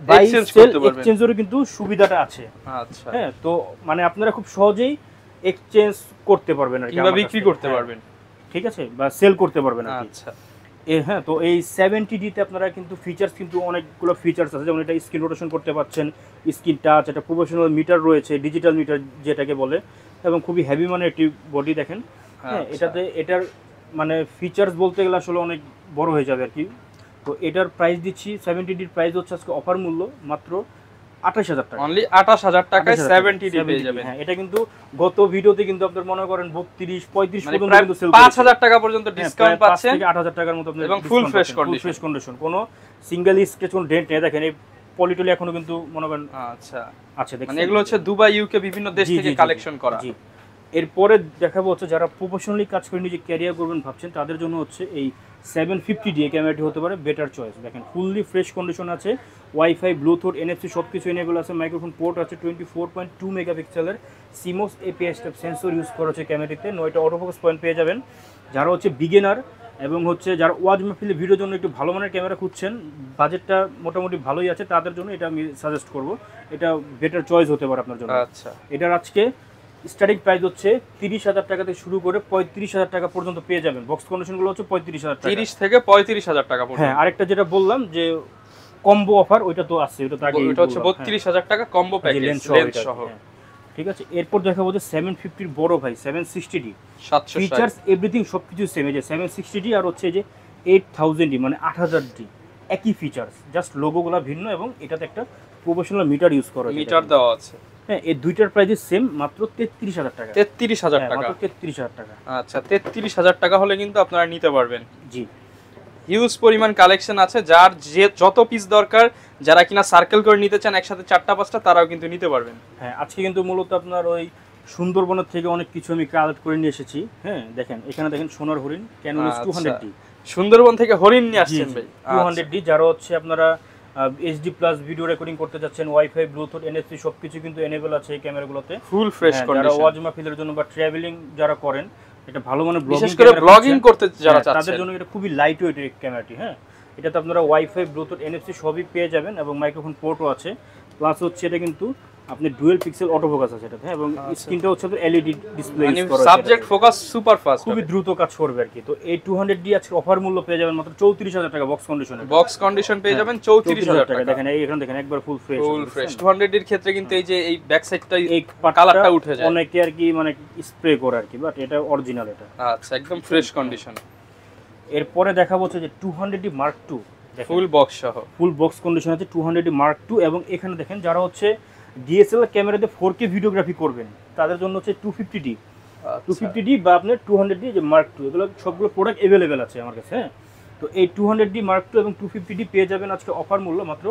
Speaker 1: বাই
Speaker 2: Exchange
Speaker 1: সেল
Speaker 2: করতে পারবেন।
Speaker 1: এক্সচেঞ্জেরও কিন্তু সুবিধাটা আছে।
Speaker 2: আচ্ছা,
Speaker 1: হ্যাঁ, তো মানে আপনারা খুব সহজেই এক্সচেঞ্জ করতে পারবেন আর কি,
Speaker 2: কিংবা
Speaker 1: আমার
Speaker 2: বিক্রি
Speaker 1: কাছ থেকে।
Speaker 2: করতে
Speaker 1: হ্যাঁ,
Speaker 2: পারবেন।
Speaker 1: ঠিক আছে, বা সেল করতে পারবেন আর কি।
Speaker 2: আচ্ছা,
Speaker 1: হ্যাঁ, তো এই 70D তে আপনারা কিন্তু ফিচার্স কিন্তু অনেকগুলো ফিচার্স আছে, যেমন এটা স্ক্রিন রোটেশন করতে পারছেন, স্ক্রিন টাচ, একটা প্রফেশনাল মিটার রয়েছে, ডিজিটাল মিটার যেটাকে বলে, এবং খুবই হেভি মানে একটি বডি দেখেন। হ্যাঁ,
Speaker 2: আচ্ছা।
Speaker 1: এটাতে এটার মানে ফিচার্স বলতে গেলে আসলে অনেক বড় হয়ে যাবে আর কি। তো এটার প্রাইস দিচ্ছি, 70Dর প্রাইস হচ্ছে আজকে অফার মূল্য মাত্র 28,000 টাকা।
Speaker 2: অনলি 28,000 টাকায়
Speaker 1: 28,000
Speaker 2: 70D
Speaker 1: 70D,
Speaker 2: পেয়ে যাবেন।
Speaker 1: হ্যাঁ, এটা কিন্তু গত ভিডিওতে কিন্তু আপনার মনে করেন 32 35
Speaker 2: মানে
Speaker 1: পর্যন্ত
Speaker 2: প্রায়
Speaker 1: কিন্তু সেল
Speaker 2: 5,000 টাকা পর্যন্ত ডিসকাউন্ট
Speaker 1: প্রায় 5
Speaker 2: পাচ্ছেন
Speaker 1: থেকে 8,000 টাকার মতো আপনি
Speaker 2: এবং full fresh
Speaker 1: ফুল
Speaker 2: condition।
Speaker 1: ফ্রেশ কন্ডিশন, কোনো সিঙ্গেল স্ক্র্যাচ, কোনো ডেন্ট নেই। দেখেন এই পলিটলি এখনো কিন্তু মনে করেন
Speaker 2: আচ্ছা,
Speaker 1: আছে, দেখছেন?
Speaker 2: মানে এগুলো হচ্ছে দুবাই, ইউকে বিভিন্ন দেশ
Speaker 1: জি,
Speaker 2: থেকে
Speaker 1: জি, জি,
Speaker 2: কালেকশন করা।
Speaker 1: জি। এরপরে দেখাবো হচ্ছে যারা প্রফেশনালি কাজ করে নিজে ক্যারিয়ার করবেন ভাবছেন, তাদের জন্য হচ্ছে এই 750D এই ক্যামেরাটি হতে পারে বেটার চয়েস। দেখেন ফুললি ফ্রেশ কন্ডিশন আছে, ওয়াইফাই, ব্লুটুথ, NFC সব কিছু এনেবল আছে, মাইক্রোফোন পোর্ট আছে, 24.2 মেগাপিক্সেলের CMOS APS type sensor use করা হচ্ছে ক্যামেরাটিতে, 9টা অটোফোকাস পয়েন্ট পেয়ে যাবেন। যারা হচ্ছে বিগিনার এবং হচ্ছে যারা ওয়াজ মাহফিলের ভিডিওর জন্য একটু ভালো মানের ক্যামেরা খুঁজছেন, বাজেটটা মোটামুটি ভালোই আছে, তাদের জন্য এটা আমি সাজেস্ট করব, এটা বেটার চয়েস হতে পারে আপনার জন্য।
Speaker 2: আচ্ছা,
Speaker 1: এটার আজকে স্টার্টিং প্রাইস হচ্ছে 30,000 টাকা থেকে শুরু করে 35,000 টাকা পর্যন্ত পেয়ে যাবেন। বক্স কন্ডিশনগুলো হচ্ছে 35,000 টাকা।
Speaker 2: 30 থেকে 35,000 টাকা পর্যন্ত।
Speaker 1: হ্যাঁ, আরেকটা যেটা বললাম যে কম্বো অফার, ওইটা তো আছে, ওইটা তো আগে
Speaker 2: এটা হচ্ছে 32,000 টাকা কম্বো প্যাকেজ, লেন্স সহ।
Speaker 1: ঠিক আছে, এরপর দেখাবো যে 750 বড় ভাই 760D
Speaker 2: 760
Speaker 1: ফিচার্স এভরিথিং সবকিছু সেম। এই যে 760D আর হচ্ছে এই যে 8000D মানে 8000D, একই ফিচার্স, জাস্ট লোগোগুলো ভিন্ন, এবং এটাতে একটা প্রফেশনাল মিটার ইউজ করা হয়েছে।
Speaker 2: মিটার দেওয়া আছে।
Speaker 1: হ্যাঁ, এই দুইটার প্রাইস সেম, মাত্র 33,000 টাকা।
Speaker 2: 33,000
Speaker 1: হ্যাঁ,
Speaker 2: টাকা।
Speaker 1: মাত্র 33,000 টাকা।
Speaker 2: আচ্ছা, 33,000 টাকা হলে কিন্তু আপনারা নিতে পারবেন।
Speaker 1: জি,
Speaker 2: হিউজ পরিমাণ কালেকশন আছে, যার যে যত পিস দরকার, যারা কিনা সার্কেল করে নিতে চান একসাথে 4টা 5টা, তারাও কিন্তু নিতে পারবেন।
Speaker 1: হ্যাঁ, আজকে কিন্তু মূলত আপনার ওই সুন্দরবনের থেকে অনেক কিছু আমি কালেক্ট করে নিয়ে এসেছি। হ্যাঁ, দেখেন এখানে দেখেন সোনার হরিণ ক্যানোন
Speaker 2: আচ্ছা।
Speaker 1: 200D।
Speaker 2: সুন্দরবন থেকে হরিণ নিয়ে আসছেন ভাই।
Speaker 1: 200D, যারা হচ্ছে আপনারা HD প্লাস ভিডিও রেকর্ডিং করতে যাচ্ছেন, ওয়াইফাই, ব্লুটুথ, NFC সবকিছু কিন্তু এনেবল আছে এই ক্যামেরাগুলোতে।
Speaker 2: ফুল ফ্রেশ
Speaker 1: যারা
Speaker 2: কন্ডিশন,
Speaker 1: ওয়াজ মাহফিলের জন্য বা ট্রাভেলিং যারা করেন, এটা ভালো মানে
Speaker 2: বিশেষ করে ব্লগিং করতে যারা
Speaker 1: তাদের
Speaker 2: চাচ্ছেন,
Speaker 1: জন্য এটা খুবই লাইট ওয়েট এই ক্যামেরাটি। হ্যাঁ, এটাতে আপনারা ওয়াইফাই, ব্লুটুথ, NFC সবই পেয়ে যাবেন, এবং মাইক্রোফোন পোর্টও আছে। প্লাস হচ্ছে এটা কিন্তু আপনি ডুয়েল পিক্সেল অটোফোকাস আছে এটাতে, হ্যাঁ, এবং স্ক্রিনটা হচ্ছে LED ডিসপ্লে ইউজ করা আছে।
Speaker 2: সাবজেক্ট ফোকাস সুপার ফাস্ট,
Speaker 1: খুবই দ্রুত কাজ করবে আর কি। তো এই 200D আজকে অফার মূল্য পেয়ে যাবেন মাত্র 34,000 টাকা বক্স কন্ডিশনে।
Speaker 2: বক্স কন্ডিশন পেয়ে যাবেন 34,000 টাকা।
Speaker 1: দেখেন এখানে দেখেন একবার ফুল ফ্রেশ,
Speaker 2: ফুল ফ্রেশ। 200 এর ক্ষেত্রে কিন্তু এই যে এই ব্যাক সাইডটা
Speaker 1: এই
Speaker 2: কালারটা উঠে যায়,
Speaker 1: অনেকে আর কি মানে স্প্রে করে আর কি, বাট এটা অরিজিনাল এটা।
Speaker 2: আচ্ছা, একদম ফ্রেশ কন্ডিশন।
Speaker 1: এরপরে দেখা হচ্ছে যে 200D Mark II,
Speaker 2: full box সহ,
Speaker 1: ফুল বক্স কন্ডিশন আছে 200D Mark II, এবং এখানে দেখেন যারা হচ্ছে DSLR ক্যামেরাতে 4K ভিডিওগ্রাফি করবেন, তাদের জন্য হচ্ছে 250D 250D বা আপনার 200D যে Mark II, এগুলো সবগুলো প্রোডাক্ট অ্যাভেলেবেল আছে আমার কাছে। হ্যাঁ, তো এই 200D Mark II এবং 250D পেয়ে যাবেন আজকে অফার মূল্য মাত্র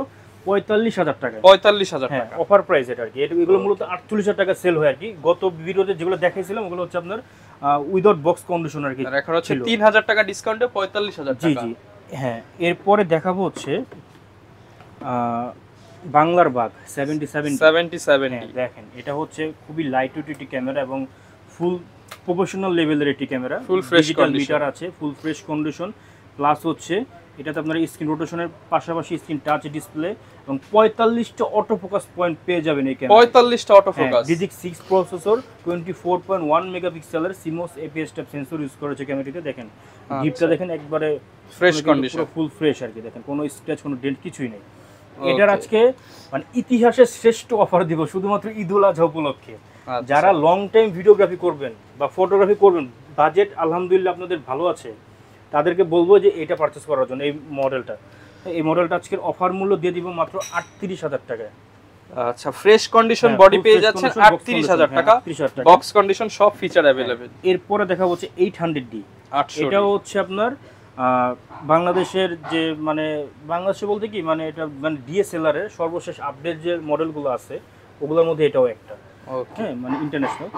Speaker 1: 45,000 টাকা।
Speaker 2: 45,000
Speaker 1: হ্যাঁ,
Speaker 2: টাকা
Speaker 1: অফার প্রাইস এটা আর কি। এগুলো মূলত 48,000 টাকা সেল হয় আর কি। গত ভিডিওতে যেগুলো দেখাইছিলাম ওগুলো হচ্ছে আপনার উইদাউট বক্স কন্ডিশন আর কি।
Speaker 2: আর এখন হচ্ছে 3,000 টাকা ডিসকাউন্টে 45,000
Speaker 1: জি
Speaker 2: টাকা।
Speaker 1: জি, হ্যাঁ। এরপরে দেখাবো হচ্ছে বাংলার বাঘ 77D। দেখেন এটা হচ্ছে খুবই লাইট ওয়েট একটি ক্যামেরা এবং ফুল প্রফেশনাল লেভেলের একটি camera.
Speaker 2: Full fresh
Speaker 1: digital meter আছে, ফুল ফ্রেশ কন্ডিশন, প্লাস হচ্ছে এটাতে আপনার স্ক্রিন রোটেশনের পাশাপাশি স্ক্রিন টাচ ডিসপ্লে এবং 45টা অটো ফোকাস পয়েন্ট পেয়ে যাবেন এই ক্যামেরা।
Speaker 2: 45টা অটো ফোকাস,
Speaker 1: ডিজিক 6 প্রসেসর, 24.1 মেগাপিক্সেলের CMOS APS type sensor use করেছে ক্যামেরাটিতে। দেখেন ডিপটা দেখেন একবারে
Speaker 2: ফ্রেশ কন্ডিশন,
Speaker 1: ফুল ফ্রেশ আর কি। দেখেন কোনো স্ক্র্যাচ, কোনো ডেন্ট কিছুই নেই। এটার আজকে মানে ইতিহাসের শ্রেষ্ঠ অফার দিব শুধুমাত্র ঈদুল আজহা উপলক্ষে। যারা লং টাইম ভিডিওগ্রাফি করবেন বা ফটোগ্রাফি করবেন, বাজেট আলহামদুলিল্লাহ আপনাদের ভালো আছে, তাদেরকে বলবো যে এটা পারচেস করার জন্য এই মডেলটা। এই মডেলটা আজকের অফার মূল্য দিয়ে দিব মাত্র 38,000 টাকায়।
Speaker 2: আচ্ছা, ফ্রেশ কন্ডিশন বডি পেয়ে যাচ্ছেন 38,000 টাকা, বক্স কন্ডিশন সব ফিচার अवेलेबल।
Speaker 1: এরপরে দেখা হচ্ছে 800D।
Speaker 2: 800,
Speaker 1: এটাও হচ্ছে আপনার বাংলাদেশের যে মানে বাংলাদেশে বলতে কি মানে এটা মানে DSLR এর সর্বশেষ আপডেট যে মডেলগুলো আছে ওগুলোর মধ্যে এটাও একটা। হ্যাঁ, মানে ইন্টারন্যাশনাল।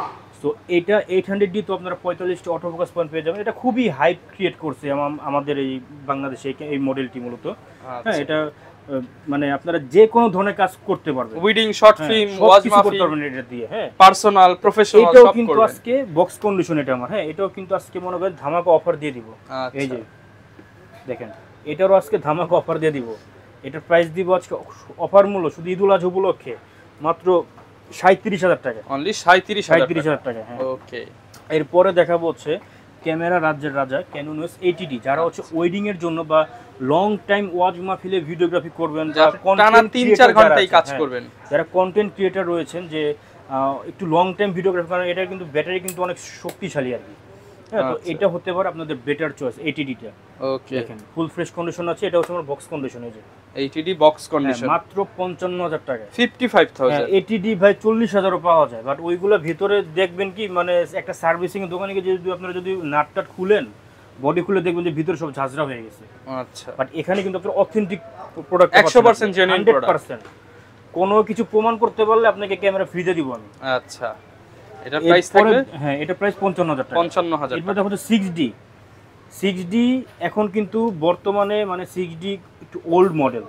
Speaker 1: তো এটা 800D তো আপনারা 45টা অটো ফোকাস পয়েন্ট পেয়ে যাবেন। এটা খুবই হাইপ ক্রিয়েট করছে আমাদের এই বাংলাদেশে এই মডেলটি মূলত। হ্যাঁ, এটা মানে আপনারা যে কোনো ধরনের কাজ করতে পারবেন,
Speaker 2: উইডিং, শর্ট ফিল্ম, ওয়াজ মাহফিল
Speaker 1: করতে পারবেন এটা দিয়ে। হ্যাঁ,
Speaker 2: পার্সোনাল, প্রফেশনাল
Speaker 1: এটাও
Speaker 2: সব
Speaker 1: কিন্তু
Speaker 2: করবেন।
Speaker 1: আজকে বক্স কন্ডিশন এটা আমার। হ্যাঁ, এটাও কিন্তু আজকে মনে করেন ধামাকা অফার দিয়ে দিব। এই যে দেখেন এটারও আজকে ধামাকা অফার দিয়ে দিব। এটার প্রাইস দিব আজকে অফার মূল্য শুধু ঈদুল আজহা উপলক্ষে মাত্র 37,000 টাকা।
Speaker 2: অনলি 37,000
Speaker 1: টাকা। হ্যাঁ
Speaker 2: ওকে,
Speaker 1: এরপরে দেখাবো হচ্ছে ক্যামেরা রাজ্যের রাজা ক্যানন EOS 80D, যারা হচ্ছে ওয়েডিং এর জন্য বা লং টাইম ওয়াজ মাহফিলে ভিডিওগ্রাফি করবেন,
Speaker 2: টানা 3-4 ঘন্টায় কাজ করবেন,
Speaker 1: যারা কন্টেন্ট ক্রিয়েটর রয়েছেন যে একটু লং টাইম ভিডিওগ্রাফি করেন, এটা কিন্তু ব্যাটারি কিন্তু অনেক শক্তিশালী আর কি। হ্যাঁ, তো এটা হতে পারে আপনাদের বেটার চয়েস 80D-টা।
Speaker 2: ওকে,
Speaker 1: দেখেন ফুল ফ্রেশ কন্ডিশন আছে, এটা হচ্ছে আমার বক্স কন্ডিশন। এই যে
Speaker 2: 80D বক্স কন্ডিশন
Speaker 1: মাত্র 55,000 টাকা।
Speaker 2: 55,000
Speaker 1: 80D ভাই 40,000ও পাওয়া যায়, বাট ওইগুলো ভিতরে দেখবেন কি মানে একটা সার্ভিসিং এর দোকানে গিয়ে যদি আপনারা যদি নাট টাট খুলেন, বডি খুলে দেখবেন যে ভিতরে সব ঝাঁঝরা হয়ে গেছে।
Speaker 2: আচ্ছা,
Speaker 1: বাট এখানে কিন্তু আপনারা অথেন্টিক প্রোডাক্ট
Speaker 2: 100% জেনুইন প্রোডাক্ট।
Speaker 1: 100% কোনো কিছু প্রমাণ করতে পারলে আপনাকে ক্যামেরা ফ্রিতে দিব আমি।
Speaker 2: আচ্ছা, এটা প্রাইস থাকবে?
Speaker 1: হ্যাঁ, এটা প্রাইস 55,000 টাকা।
Speaker 2: 55,000।
Speaker 1: এরপর দেখো 6D এখন কিন্তু বর্তমানে মানে 6D একটু ওল্ড মডেল।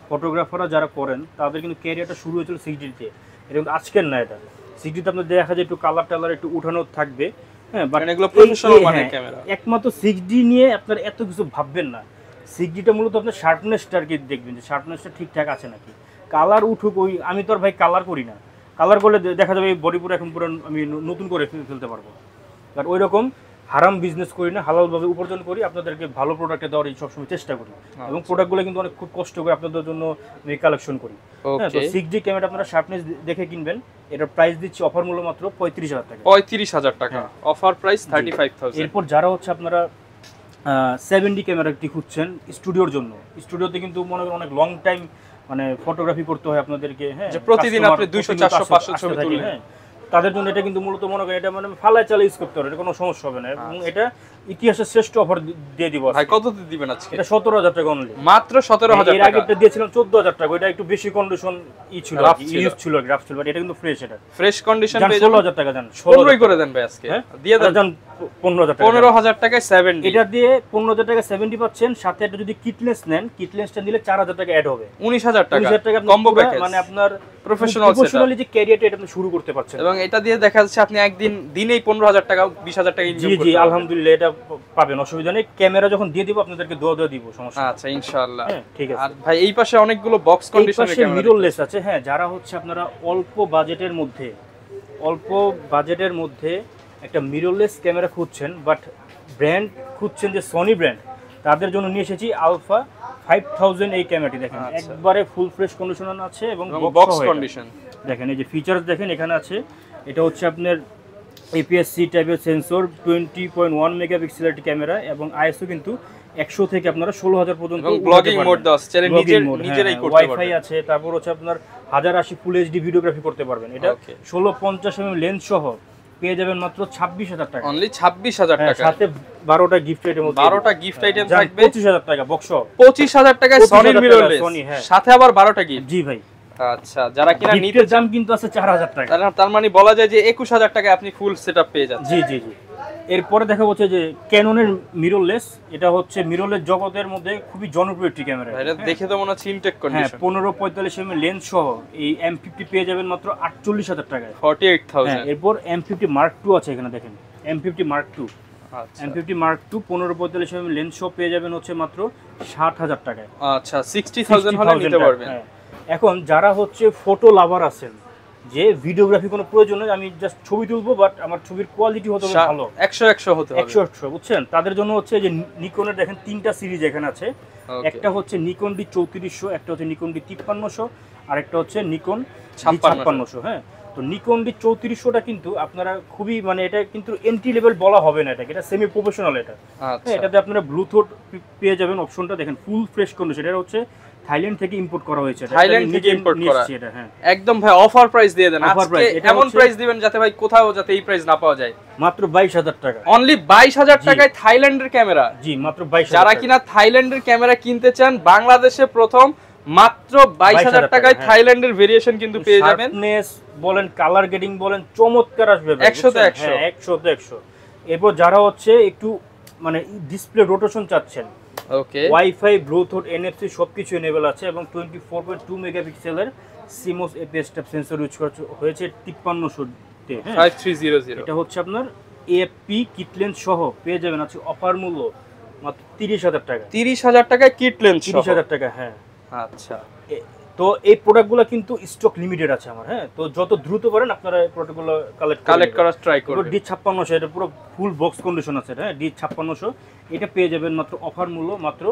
Speaker 1: ফটোগ্রাফাররা যারা করেন তাদের কিন্তু ক্যারিয়ারটা শুরু হয়েছিল 6D-তে। এটা কিন্তু আজকের না, এটা 6D-তে আপনার দেখা যায় একটু কালার টালার একটু উঠানো থাকবে। হ্যাঁ, বাট
Speaker 2: এগুলো প্রফেশনাল মানের ক্যামেরা।
Speaker 1: একমাত্র 6D নিয়ে আপনার এত কিছু ভাববেন না। 6D-টা মূলত আপনার শার্পনেসটা আর কি দেখবেন যে শার্পনেসটা ঠিকঠাক আছে নাকি। কালার উঠুক, ওই আমি তো আর ভাই কালার করি না, কালার করলে দেখা যাবে এই বডি পুরো এখন পুরো আমি নতুন করে ফেলতে পারবো। বাট ওই রকম হারাম বিজনেস করি না, হালালভাবে উপার্জন করি, আপনাদেরকে ভালো প্রোডাক্টে দেওয়ার সবসময় চেষ্টা করি। এবং প্রোডাক্টগুলো কিন্তু অনেক খুব কষ্ট করে আপনাদের জন্য আমি কালেকশন করি। হ্যাঁ, তো 6D ক্যামেরা আপনারা শার্পনেস দেখে কিনবেন। এটার প্রাইস দিচ্ছি অফার মূল্য মাত্র 35,000 টাকা।
Speaker 2: 35,000 টাকা, অফার প্রাইস 35,000।
Speaker 1: এরপর যারা হচ্ছে আপনারা 7D ক্যামেরাটি খুঁজছেন স্টুডিওর জন্য, স্টুডিওতে কিন্তু মনে করেন অনেক লং টাইম মানে ফটোগ্রাফি করতে হয় আপনাদেরকে। হ্যাঁ,
Speaker 2: যে প্রতিদিন আপনি 200 400 500 ছবি তুলবেন।
Speaker 1: হ্যাঁ, তাদের জন্য এটা কিন্তু মূলত মনে করেন এটা মানে ফালায় চালে ইউজ করতে হবে, এটা কোনো সমস্যা হবে না। এবং এটা ইতিহাসের শ্রেষ্ঠ অফার দিয়ে দিব
Speaker 2: ভাই। কততে দিবেন আজকে?
Speaker 1: এটা 17,000 টাকা অনলি,
Speaker 2: মাত্র 17,000
Speaker 1: টাকা। এর আগেটা দিয়েছিলাম 14,000 টাকা, ওটা একটু বেশি কন্ডিশন ছিল, ইউজ ছিল, গ্রাফ ছিল, বাট এটা কিন্তু ফ্রেশ। এটা
Speaker 2: ফ্রেশ কন্ডিশন পেয়ে
Speaker 1: 16,000 টাকা দেন,
Speaker 2: 15 করে দেন ভাই আজকে। দিয়ে দেন
Speaker 1: 15,000 টাকা।
Speaker 2: 15,000 টাকায় 7D।
Speaker 1: এটা দিয়ে 15,000 টাকা 70 পাচ্ছেন, সাথে এটা যদি কিটলেস নেন, কিটলেসটা নিলে 4,000 টাকা অ্যাড হবে।
Speaker 2: 19,000 টাকা
Speaker 1: 19,000 টাকা
Speaker 2: কম্বো প্যাকেজ,
Speaker 1: মানে আপনার
Speaker 2: প্রফেশনালি
Speaker 1: যে ক্যারিয়ারটা এটা আপনি শুরু করতে পারছেন।
Speaker 2: এবং এটা দিয়ে দেখা যাচ্ছে আপনি একদিন দিনেই 15,000 টাকা 20,000 টাকা ইনকাম করতে
Speaker 1: জি
Speaker 2: পারবেন।
Speaker 1: আলহামদুলিল্লাহ, এটা পাবেন, অসুবিধা নেই। ক্যামেরা যখন দিয়ে দিব আপনাদেরকে দোয়া দিব, সমস্যা নেই।
Speaker 2: আচ্ছা, ইনশাআল্লাহ।
Speaker 1: হ্যাঁ, ঠিক আছে।
Speaker 2: আর ভাই এই পাশে অনেকগুলো বক্স কন্ডিশনের ক্যামেরা,
Speaker 1: মিররলেস আছে। হ্যাঁ, যারা হচ্ছে আপনারা অল্প বাজেটের মধ্যে একটা মিররলেস ক্যামেরা খুঁজছেন, বাট ব্র্যান্ড খুঁজছেন যে সনি ব্র্যান্ড, তাদের জন্য নিয়ে এসেছি আলফা 5000। এই ক্যামেরাটি দেখেন একবারে ফুল ফ্রেশ কন্ডিশন আছে এবং
Speaker 2: বক্স কন্ডিশন।
Speaker 1: দেখেন এই যে ফিচারস দেখেন এখানে আছে। এটা হচ্ছে আপনার APS-C টাইপের সেন্সর, 20.1 মেগাপিক্সেলের ক্যামেরা এবং ISO কিন্তু 100 থেকে আপনারা 16,000 পর্যন্ত।
Speaker 2: ব্লগিং মোড দাও, চ্যানেল নিজেরাই করতে পারবেন।
Speaker 1: ওয়াইফাই আছে, তারপর হচ্ছে আপনার 1080 ফুল HD ভিডিওগ্রাফি করতে পারবেন। এটা 1650 mm লেন্স সহ পেয়ে যাবেন মাত্র 26,000 টাকা।
Speaker 2: অনলি 26,000 টাকা,
Speaker 1: সাথে 12টা গিফট আইটেম,
Speaker 2: 12টা গিফট আইটেম থাকবে।
Speaker 1: 25,000 টাকা বক্স,
Speaker 2: 25,000 টাকায় সনি মিররলেস, সাথে আবার 12টা গিফট।
Speaker 1: জি ভাই।
Speaker 2: আচ্ছা, যারা কিনা নিতে
Speaker 1: দাম কিন্তু আছে 4,000 টাকা,
Speaker 2: তার মানে বলা যায় যে 21,000 টাকায় আপনি ফুল সেটআপ পেয়ে যাচ্ছেন।
Speaker 1: জি জি জি। এরপরে দেখা হচ্ছে যে ক্যাননের মিররলেস, এটা হচ্ছে মিররলেস জগতের মধ্যে খুবই জনপ্রিয় একটি ক্যামেরা।
Speaker 2: এটা দেখে তো মনে হচ্ছে ইনটেক কন্ডিশন।
Speaker 1: 15-45 mm লেন্স সহ এই M50 পেয়ে যাবেন মাত্র 48,000 টাকায়,
Speaker 2: 48,000।
Speaker 1: এরপর M50 Mark II আছে এখানে দেখেন, M50 Mark II।
Speaker 2: আচ্ছা,
Speaker 1: M50 Mark II 15-45 mm lens সহ পেয়ে যাবেন হচ্ছে মাত্র 60,000 টাকায়।
Speaker 2: আচ্ছা, 60,000 হলে নিতে পারবেন।
Speaker 1: এখন যারা হচ্ছে ফটো লাভার আছেন, যে ভিডিওগ্রাফি কোনো প্রয়োজন নেই, আমি জাস্ট ছবি তুলবো, বাট আমার ছবির কোয়ালিটি হতে হবে ভালো,
Speaker 2: 100 হতে হবে,
Speaker 1: 100 বুঝছেন, তাদের জন্য হচ্ছে যে নিকনের দেখেন 3টা সিরিজ এখানে আছে। একটা হচ্ছে নিকন D3400, একটা হচ্ছে নিকন D5300, আর একটা হচ্ছে নিকন D5600। হ্যাঁ, তো নিকন D3400টা কিন্তু আপনারা খুবই মানে এটা কিন্তু এন্ট্রি লেভেল বলা হবে না, এটাকে এটা সেমি প্রফেশনাল। এটা এটাতে আপনারা ব্লুটুথ পেয়ে যাবেন, অপশনটা দেখেন ফুল ফ্রেশ কন্ডিশন। এটা হচ্ছে থাইল্যান্ড থেকে ইম্পোর্ট করা হয়েছে,
Speaker 2: থাইল্যান্ড থেকে ইম্পোর্ট করা
Speaker 1: এটা। হ্যাঁ,
Speaker 2: একদম ভাই অফার প্রাইস দিয়ে দেন আজকে, এমন প্রাইস দিবেন যাতে ভাই কোথাও যাতে এই প্রাইস না পাওয়া যায়।
Speaker 1: মাত্র 22,000 টাকা,
Speaker 2: অনলি 22,000 টাকায় থাইল্যান্ডের ক্যামেরা।
Speaker 1: জি, মাত্র 22,000।
Speaker 2: যারা কিনা থাইল্যান্ডের ক্যামেরা কিনতে চান, বাংলাদেশে প্রথম মাত্র 22,000 টাকায় থাইল্যান্ডের ভেরিয়েশন কিন্তু পেয়ে যাবেন।
Speaker 1: শার্পনেস বলেন, কালার গ্রেডিং বলেন, চমৎকার আসবে
Speaker 2: 100 তে 100।
Speaker 1: 100 তে 100। এরপর যারা হচ্ছে একটু মানে ডিসপ্লে রোটেশন চাচ্ছেন,
Speaker 2: ওকে,
Speaker 1: ওয়াইফাই, ব্লুটুথ, NFC সবকিছু এনেবল আছে এবং 24.2 মেগাপিক্সেলের CMOS APS type sensor use করা হয়েছে 5300 তে।
Speaker 2: 5300।
Speaker 1: এটা হচ্ছে আপনার AFP কিট লেন্স সহ পেয়ে যাবেন আছে অফার মূল্য মাত্র 30,000 টাকা।
Speaker 2: 30,000 টাকায় কিট লেন্স
Speaker 1: 30,000 টাকা। হ্যাঁ,
Speaker 2: আচ্ছা,
Speaker 1: তো এই প্রোডাক্টগুলো কিন্তু স্টক লিমিটেড আছে আমার, হ্যাঁ। তো যত দ্রুত পারেন আপনারা এই প্রোডাক্টগুলো কালেক্ট করার
Speaker 2: ট্রাই করবেন।
Speaker 1: D5600 এটা পুরো ফুল বক্স কন্ডিশন আছে, হ্যাঁ। D5600 এটা পেয়ে যাবেন মাত্র অফার মূল্য মাত্র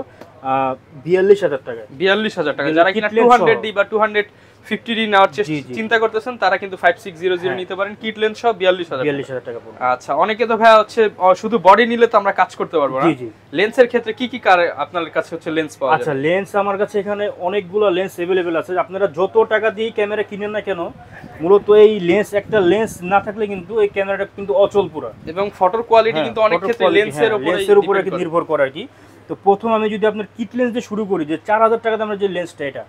Speaker 1: 42000 টাকায়।
Speaker 2: 42000 টাকা। যারা কিনা 200D বা 250D নেওয়ার চিন্তা করতেছেন তারা কিন্তু 5600 নিতে পারেন, কিট লেন্স সহ 42000
Speaker 1: টাকা পড়বে।
Speaker 2: আচ্ছা, অনেকে তো ভাই হচ্ছে শুধু বডি নিলে তো আমরা কাজ করতে পারবো না।
Speaker 1: জি জি।
Speaker 2: লেন্সের ক্ষেত্রে কি কি আপনার কাছে হচ্ছে লেন্স পাওয়া যায়?
Speaker 1: আচ্ছা, লেন্স আমার কাছে এখানে অনেকগুলো লেন্স अवेलेबल আছে। আপনারা যত টাকা দিয়ে ক্যামেরা কিনেন না কেন, মূলত এই লেন্স, একটা লেন্স না থাকলে কিন্তু এই ক্যামেরাটা কিন্তু অচল পুরো।
Speaker 2: এবং ফটোর কোয়ালিটি কিন্তু অনেক ক্ষেত্রে লেন্সের
Speaker 1: উপরে নির্ভর করে আর কি। তো প্রথম আমি যদি আপনার কিট লেন্স দিয়ে শুরু করি, যে 4000 টাকা দামের যে লেন্সটা, এটা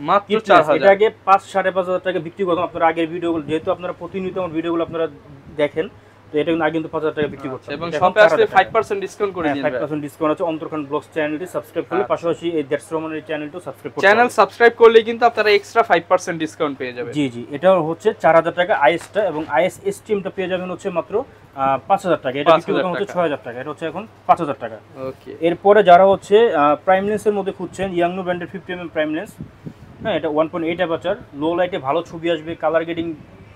Speaker 2: মাত্র 4000,
Speaker 1: এটা আগে 5-5.5 টাকা বিক্রি করতাম। আপনারা আগের ভিডিওগুলো, যেহেতু আপনারা প্রতিনিয়ত আমার ভিডিওগুলো আপনারা দেখেন, তো এটা কিন্তু আগে কিন্তু 5000 টাকা বিক্রি করতাম।
Speaker 2: এবং শপে আসলে 5% ডিসকাউন্ট করে দিবেন।
Speaker 1: 5% ডিসকাউন্ট আছে। অন্তরখান ব্লগস চ্যানেলটি সাবস্ক্রাইব করলে, পাশাপাশি এই দ্যাটস রহমানের চ্যানেলটা সাবস্ক্রাইব করতে,
Speaker 2: চ্যানেল সাবস্ক্রাইব করলে কিন্তু আপনারা এক্সট্রা 5% ডিসকাউন্ট পেয়ে যাবেন।
Speaker 1: জি জি। এটা হচ্ছে 4000 টাকা আইএসটা, এবং আইএস এসটিএমটা পেয়ে যাবেন হচ্ছে মাত্র 5000 টাকা। এটা বিক্রি করতে হচ্ছে 6000 টাকা, এটা হচ্ছে এখন 5000 টাকা।
Speaker 2: ওকে।
Speaker 1: এরপরে যারা হচ্ছে প্রাইম লেন্সের মধ্যে খুঁজছেন, ইয়াংনো ব্র্যান্ডের 50mm প্রাইম লেন্স, হ্যাঁ, এটা 1.8 অ্যাপারচার, লো লাইটে ভালো ছবি আসবে, কালার গ্রেডিং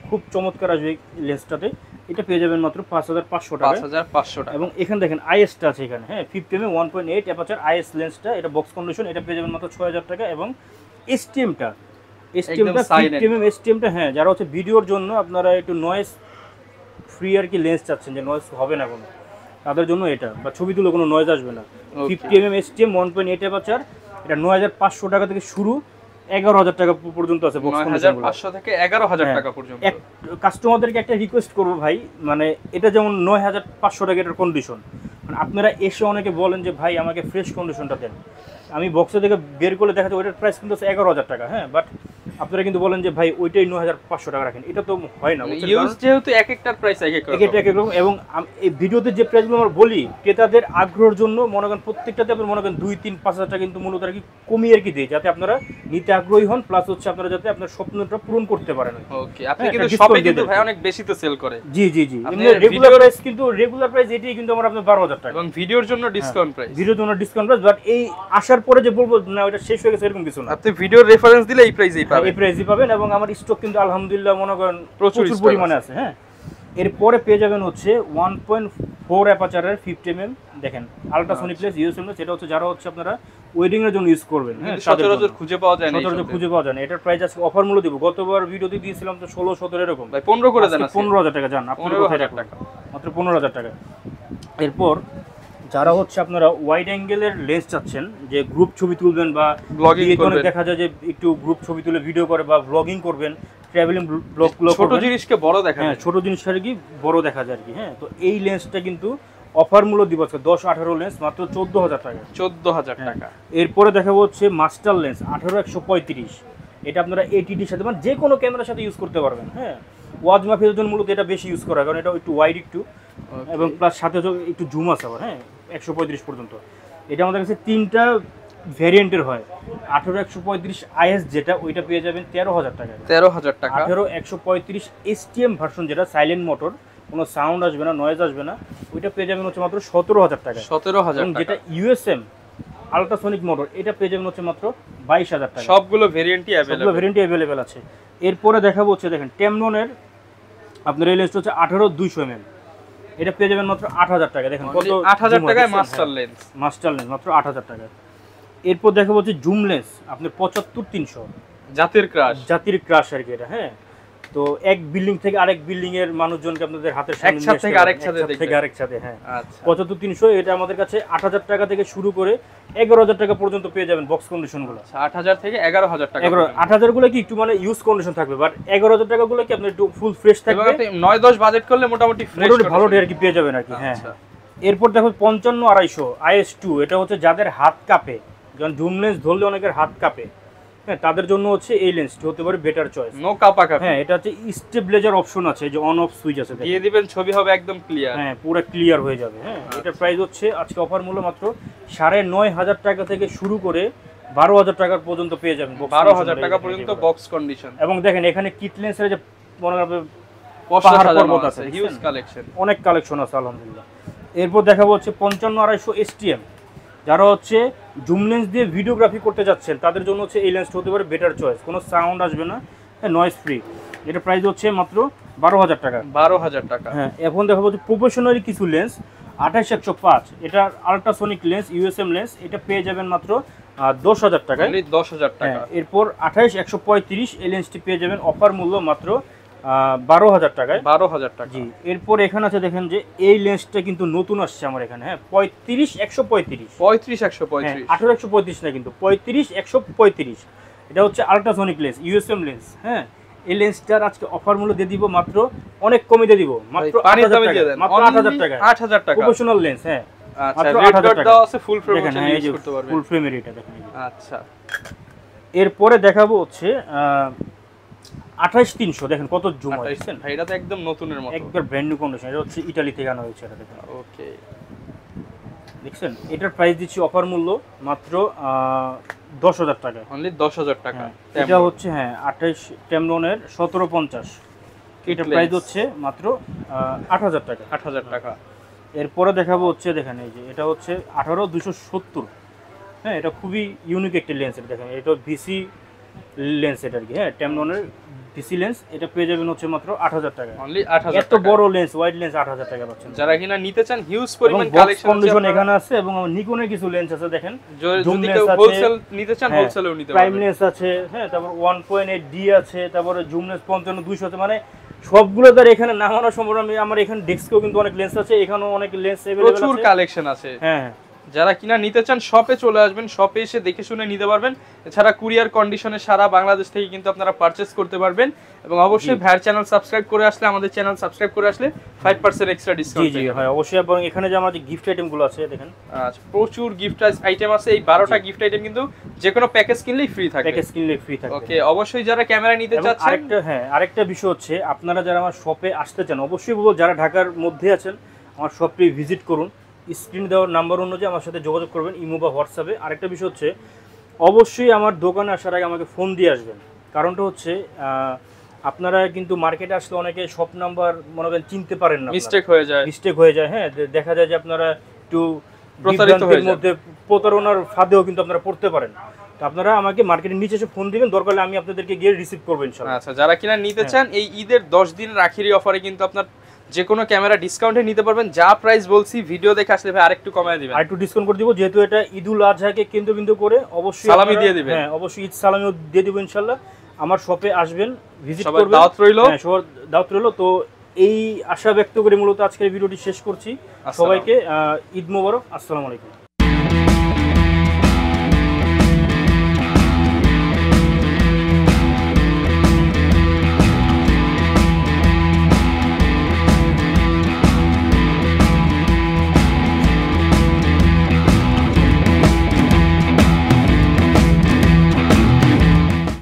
Speaker 1: খুব চমৎকার আসবে লেন্সটাতে। এটা পেয়ে যাবেন মাত্র 5500 টাকা।
Speaker 2: 5500 টাকা।
Speaker 1: এবং এখানে দেখেন আইএসটা আছে এখানে, হ্যাঁ, 50mm 1.8 অ্যাপারচার আইএস লেন্সটা, এটা বক্স কন্ডিশন, এটা পেয়ে যাবেন মাত্র 6000 টাকা। এবং এসটিএমটা 50mm এসটিএমটা, হ্যাঁ, যারা হচ্ছে ভিডিওর জন্য আপনারা একটু নয়েজ ফ্রি আর কি লেন্স চাচ্ছেন, যে নয়েজ হবে না কোনো, তাদের জন্য এটা, বা ছবি তুলে কোনো নয়েজ আসবে না। 50mm এসটিএম 1.8 অ্যাপারচার, এটা 9500 টাকা থেকে শুরু, 11000 টাকা পর্যন্ত আছে বক্স কন্ডিশন।
Speaker 2: 9500 থেকে 11000 টাকা পর্যন্ত।
Speaker 1: কাস্টমারদেরকে একটা রিকোয়েস্ট করব ভাই, মানে এটা যেমন 9500 টাকা এটার কন্ডিশন, মানে আপনারা এসে অনেকে বলেন যে ভাই আমাকে ফ্রেশ কন্ডিশনটা দেন, আমি বক্সে থেকে বের করলে দেখা যায় ওইটার প্রাইস কিন্তু 11000 টাকা, হ্যাঁ। বাট আপনারা কিন্তু বলেন যে ভাই ওইটাই 9500 টাকা রাখেন, এটা তো হয় না।
Speaker 2: ইউজ যেহেতু এক একটার প্রাইস এক এক রকম,
Speaker 1: এবং এই ভিডিওতে যে প্রাইসগুলো আমরা বলি, ক্রেতাদের আগ্রহের জন্য মনে করেন প্রত্যেকটাতে আপনি মনে করেন 2-3-5000 টাকা কিন্তু মূলত আর কি কমিয়ে আর কি দিই, যাতে আপনারা নিতে আগ্রহী হন, প্লাস হচ্ছে আপনারা যাতে আপনার স্বপ্নটা পূরণ করতে পারেন।
Speaker 2: ওকে। আপনি কিন্তু শপে কিন্তু ভাই অনেক বেশি তো সেল করে।
Speaker 1: জি জি জি। রেগুলার প্রাইস এটাই কিন্তু আমরা আপনার 12000 টাকা,
Speaker 2: এবং ভিডিওর জন্য ডিসকাউন্ট প্রাইস।
Speaker 1: ভিডিওর জন্য ডিসকাউন্ট প্রাইস, বাট এই আসার পরে যে বলবো না ওটা শেষ হয়ে গেছে এরকম কিছু না।
Speaker 2: আপনি ভিডিওর রেফারেন্স দিলে এই প্রাইসেই পাবেন,
Speaker 1: এই প্রাইসই পাবেন। এবং আমার স্টক কিন্তু আলহামদুলিল্লাহ মনে করেন প্রচুর পরিমাণে আছে, হ্যাঁ। এরপরে পেয়ে যাবেন হচ্ছে 1.4 অ্যাপারচারের 50mm, দেখেন আল্ট্রাসোনিক লেন্স ইউএসএম, সেটা হচ্ছে যারা হচ্ছে আপনারা ওয়েডিং এর জন্য ইউজ করবেন, হ্যাঁ,
Speaker 2: সচরাচর খুঁজে পাওয়া যায় না,
Speaker 1: সচরাচর খুঁজে পাওয়া যায় না। এটার প্রাইস আজকে অফার মূল্য দিব, গতবার ভিডিওতে দিয়েছিলাম তো 16-17 এরকম,
Speaker 2: ভাই 15 করে দেন।
Speaker 1: 15000 টাকা জান, আপনার
Speaker 2: 15000 টাকা,
Speaker 1: মাত্র 15000 টাকা। এরপর যারা হচ্ছে আপনারা ওয়াইড অ্যাঙ্গেলের লেন্স চাচ্ছেন, যে গ্রুপ ছবি তুলবেন বা
Speaker 2: ব্লগিং করবেন,
Speaker 1: দেখা যায় যে একটু গ্রুপ ছবি তুলে ভিডিও করে বা ব্লগিং করবেন, ট্রাভেলিং ব্লগগুলো,
Speaker 2: ছোট জিনিসকে বড় দেখা যায়,
Speaker 1: হ্যাঁ, ছোট জিনিসটাকে কি বড় দেখা যায় আর কি, হ্যাঁ। তো এই লেন্সটা কিন্তু অফার মূল্য দিব আজকে 10-18 লেন্স মাত্র 14000 টাকা।
Speaker 2: 14000 টাকা।
Speaker 1: এরপরে দেখাবো হচ্ছে মাস্টার লেন্স 18-135, এটা আপনারা এটিডির সাথে মানে যে কোনো ক্যামেরার সাথে ইউজ করতে পারবেন, হ্যাঁ। ওয়াজ মাফিয়ার জন্য মূলত এটা বেশি ইউজ করা হয়, কারণ এটা একটু ওয়াইড একটু, এবং প্লাস সাথে একটু জুম আছে আবার, হ্যাঁ, 135 পর্যন্ত। এটা আমাদের কাছে 3টা ভ্যারিয়েন্টের হয়। 18-135 আইএস যেটা, ওইটা পেয়ে যাবেন 13000 টাকা।
Speaker 2: 13000 টাকা।
Speaker 1: 18-135 এসটিএম ভার্সন, যেটা সাইলেন্ট মোটর, কোনো সাউন্ড আসবে না, নয়েজ আসবে না, ওইটা পেয়ে যাবেন হচ্ছে মাত্র 17000 টাকা।
Speaker 2: 17000 টাকা।
Speaker 1: যেটা ইউএসএম আল্ট্রাসোনিক মোটর, এটা পেয়ে যাবেন হচ্ছে মাত্র 22000 টাকা।
Speaker 2: সবগুলো ভেরিয়েন্টই
Speaker 1: অ্যাভেলেবেল আছে। এরপরে দেখাবো হচ্ছে দেখেন টেমননের আপনার এই লেন্সটা হচ্ছে 18-200 mm, এটা পেয়ে যাবেন মাত্র 8000 টাকা। দেখেন কত
Speaker 2: 8000 টাকায় মাস্টার লেন্স,
Speaker 1: মাত্র 8000 টাকা। এরপর দেখাবো হচ্ছে জুম লেন্স আপনার 75-300, জাতির ক্রাশ আর কি এটা, হ্যাঁ। তো এক বিল্ডিং থেকে আরেক বিল্ডিং এর মানুষজনকে আপনাদের হাতের সামনে
Speaker 2: একসাথে থেকে
Speaker 1: আরেকসাথে, হ্যাঁ। 75-300, এটা আমাদের কাছে 8000 টাকা থেকে শুরু করে 11000 টাকা পর্যন্ত পেয়ে যাবেন বক্স কন্ডিশন গুলো।
Speaker 2: 8000 থেকে 11000 টাকা।
Speaker 1: 8000 গুলো কি একটু মানে ইউজ কন্ডিশন থাকবে, বাট 11000 টাকা গুলো কি আপনি একটু ফুল ফ্রেশ থাকবে,
Speaker 2: 9-10 বাজেট করলে মোটামুটি ফ্রেশ
Speaker 1: ভালো আর কি পেয়ে যাবেন আর কি, হ্যাঁ। এরপর দেখো 55-250 IS2, এটা হচ্ছে যাদের হাত কাঁপে, যখন জুম লেন্স ধরলে অনেকের হাত কাঁপে, হ্যাঁ, তাদের জন্য হচ্ছে এই লেন্সটি হতে পারে বেটার চয়েস।
Speaker 2: নো কাপা,
Speaker 1: হ্যাঁ, এটা হচ্ছে স্টেবিলাইজার অপশন আছে, যে অন অফ সুইচ আছে,
Speaker 2: দিয়ে দিবেন ছবি হবে একদম ক্লিয়ার,
Speaker 1: হ্যাঁ, পুরো ক্লিয়ার হয়ে যাবে, হ্যাঁ। এটার প্রাইস হচ্ছে আজকে অফার মূল্য মাত্র 9500 টাকা থেকে শুরু করে 12000 টাকা পর্যন্ত পেয়ে যাবেন,
Speaker 2: 12000 টাকা পর্যন্ত বক্স কন্ডিশন।
Speaker 1: এবং দেখেন এখানে কিট লেন্সের যে মনে রাখবে
Speaker 2: পাহাড় পর্বত আছে, হিউজ কালেকশন,
Speaker 1: অনেক কালেকশন আছে আলহামদুলিল্লাহ। এরপর দেখাবো হচ্ছে 55-250 STM, যারা হচ্ছে জুম লেন্স দিয়ে ভিডিওগ্রাফি করতে যাচ্ছেন তাদের জন্য হচ্ছে এই লেন্সটা হতে পারে বেটার চয়েস, কোনো সাউন্ড আসবে না, হ্যাঁ নয়েজ ফ্রি। এটা প্রাইস হচ্ছে মাত্র 12,000 টাকা।
Speaker 2: 12,000 টাকা।
Speaker 1: হ্যাঁ, এখন দেখাবো যে প্রফেশনালি কিছু লেন্স 28-105, এটা আল্ট্রাসোনিক লেন্স, ইউএসএম লেন্স, এটা পেয়ে যাবেন মাত্র 10,000 টাকায়।
Speaker 2: 10,000 টাকা।
Speaker 1: এরপর 28-135 এই লেন্সটি পেয়ে যাবেন অফার মূল্য মাত্র 12,000 টাকায়।
Speaker 2: 12,000 টাকা।
Speaker 1: জি, এরপর এখানে আছে দেখেন যে এই লেন্সটা কিন্তু নতুন আসছে আমার এখানে, হ্যাঁ 35-135,
Speaker 2: 35-135,
Speaker 1: 18-135 না কিন্তু 35-135। এটা হচ্ছে আল্ট্রাসোনিক লেন্স, ইউএসএম লেন্স। হ্যাঁ, এই লেন্সটার আজকে অফার মূল্য দিয়ে দিব মাত্র, অনেক কমে দিয়ে দিব, মাত্র 8,000 টাকা। মাত্র 8,000 টাকা,
Speaker 2: 8,000 টাকা
Speaker 1: প্রফেশনাল লেন্স। হ্যাঁ,
Speaker 2: আচ্ছা, রেড ডট দাও আছে, ফুল ফ্রেম
Speaker 1: দেখেন,
Speaker 2: ইউজ করতে পারবেন,
Speaker 1: ফুল ফ্রেমের এটা দেখেন।
Speaker 2: আচ্ছা,
Speaker 1: এরপরে দেখাবো হচ্ছে 28-300, দেখেন কত জুম হয়েছে
Speaker 2: ভাই, এটা তো একদম নতুনের মতো,
Speaker 1: একবার ব্র্যান্ড নিউ কন্ডিশন। এটা হচ্ছে ইতালি থেকে আনা হয়েছে, এটা দেখেন।
Speaker 2: ওকে,
Speaker 1: দেখছেন, এটার প্রাইস দিচ্ছি অফার মূল্য মাত্র 10,000 টাকা,
Speaker 2: অনলি 10,000 টাকা।
Speaker 1: এটা হচ্ছে হ্যাঁ 28 টেমলনের 1750, এটার প্রাইস হচ্ছে মাত্র 8,000 টাকা।
Speaker 2: 8,000 টাকা।
Speaker 1: এরপরে দেখাবো হচ্ছে দেখেন এই যে এটা হচ্ছে 18-270, হ্যাঁ এটা খুবই ইউনিক একটা লেন্স। এটা দেখেন, এটা ভিসি লেন্স, এটা আর কি, হ্যাঁ টেমলনের ভিসি লেন্স। এটা পেয়ে যাবেন হচ্ছে মাত্র 8,000 টাকা,
Speaker 2: অনলি 8,000
Speaker 1: এত বড় লেন্স, ওয়াইড লেন্স 8,000 টাকা পাচ্ছেন।
Speaker 2: যারা কিনা নিতে চান, হিউজ পরিমাণ
Speaker 1: কালেকশন
Speaker 2: কালেকশন
Speaker 1: এখানে আছে, এবং নিকনের কিছু লেন্স আছে দেখেন,
Speaker 2: যদি কেউ হোলসেল নিতে চান, হোলসেলেও নিতে পারবেন।
Speaker 1: প্রাইম লেন্স আছে, হ্যাঁ তারপর 1.8D আছে, তারপরে জুম লেন্স 55-200 আছে, মানে সবগুলো তার এখানে নামানো সম্ভব। আমার এখানে ডেস্কেও কিন্তু অনেক লেন্স আছে, এখানেও অনেক লেন্স अवेलेबल আছে,
Speaker 2: প্রচুর কালেকশন আছে।
Speaker 1: হ্যাঁ,
Speaker 2: যারা কিনা নিতে চান শপে চলে আসবেন, শপে এসে দেখে শুনে নিতে পারবেন। এছাড়া কুরিয়ার কন্ডিশনে সারা বাংলাদেশ থেকে কিন্তু আপনারা পারচেজ করতে পারবেন। এবং অবশ্যই ভাইয়ের চ্যানেল সাবস্ক্রাইব করে আসলে, আমাদের চ্যানেল সাবস্ক্রাইব করে আসলে 5% এক্সট্রা ডিসকাউন্ট।
Speaker 1: জি জি, হ্যাঁ অবশ্যই। এবং এখানে যে আমাদের গিফট আইটেমগুলো আছে দেখেন,
Speaker 2: আচ্ছা, প্রচুর গিফট আইটেম আছে। এই 12টা গিফট আইটেম কিন্তু যে কোনো প্যাকেজ কিনলেই ফ্রি থাকবে,
Speaker 1: প্যাকেজ কিনলে ফ্রি থাকবে।
Speaker 2: ওকে, অবশ্যই যারা ক্যামেরা নিতে চাচ্ছেন।
Speaker 1: আরেকটা বিষয় হচ্ছে, আপনারা যারা আমার শপে আসতে চান, অবশ্যই বলবো যারা ঢাকার মধ্যে আছেন আমার শপটি ভিজিট করুন, স্ক্রিন দেওয়ার নাম্বার অনুযায়ী আমার সাথে যোগাযোগ করবেন ইমো বা হোয়াটসঅ্যাপে। আরেকটা বিষয় হচ্ছে, অবশ্যই আমার দোকানে আসার আগে আমাকে ফোন দিয়ে আসবেন। কারণটা হচ্ছে আপনারা কিন্তু মার্কেটে আসলে অনেকে শপ নাম্বার মনে করেন চিনতে পারেন না, মিস্টেক হয়ে যায়। হ্যাঁ, দেখা যায় যে আপনারা একটু বিভ্রান্তির মধ্যে, প্রতারণার ফাঁদেও কিন্তু আপনারা পড়তে পারেন। তো আপনারা আমাকে মার্কেটের নিচে এসে ফোন দিবেন, দরকার হলে আমি আপনাদেরকে গিয়ে রিসিভ করবো ইনশাআল্লাহ।
Speaker 2: আচ্ছা, যারা কিনা নিতে চান এই ঈদের 10 দিনের আখেরি অফারে কিন্তু আপনার যে কোনো ক্যামেরা ডিসকাউন্টে নিতে পারবেন। যা প্রাইস বলছি, ভিডিও দেখে আসলে ভাই আরেকটু কমায় দিবেন,
Speaker 1: আরেকটু ডিসকাউন্ট করে দিব, যেহেতু এটা ঈদুল আজহাকে কেন্দ্রবিন্দু করে। অবশ্যই
Speaker 2: সালামি দিয়ে দিবেন,
Speaker 1: হ্যাঁ অবশ্যই ঈদ সালামিও দিয়ে দিব ইনশাআল্লাহ। আমার শপে আসবেন, ভিজিট করবেন,
Speaker 2: দাওয়াত রইল।
Speaker 1: হ্যাঁ, সবার দাওয়াত রইল। তো এই আশা ব্যক্ত করে মূলত আজকের ভিডিওটি শেষ করছি। সবাইকে ঈদ মোবারক, আসসালামু আলাইকুম।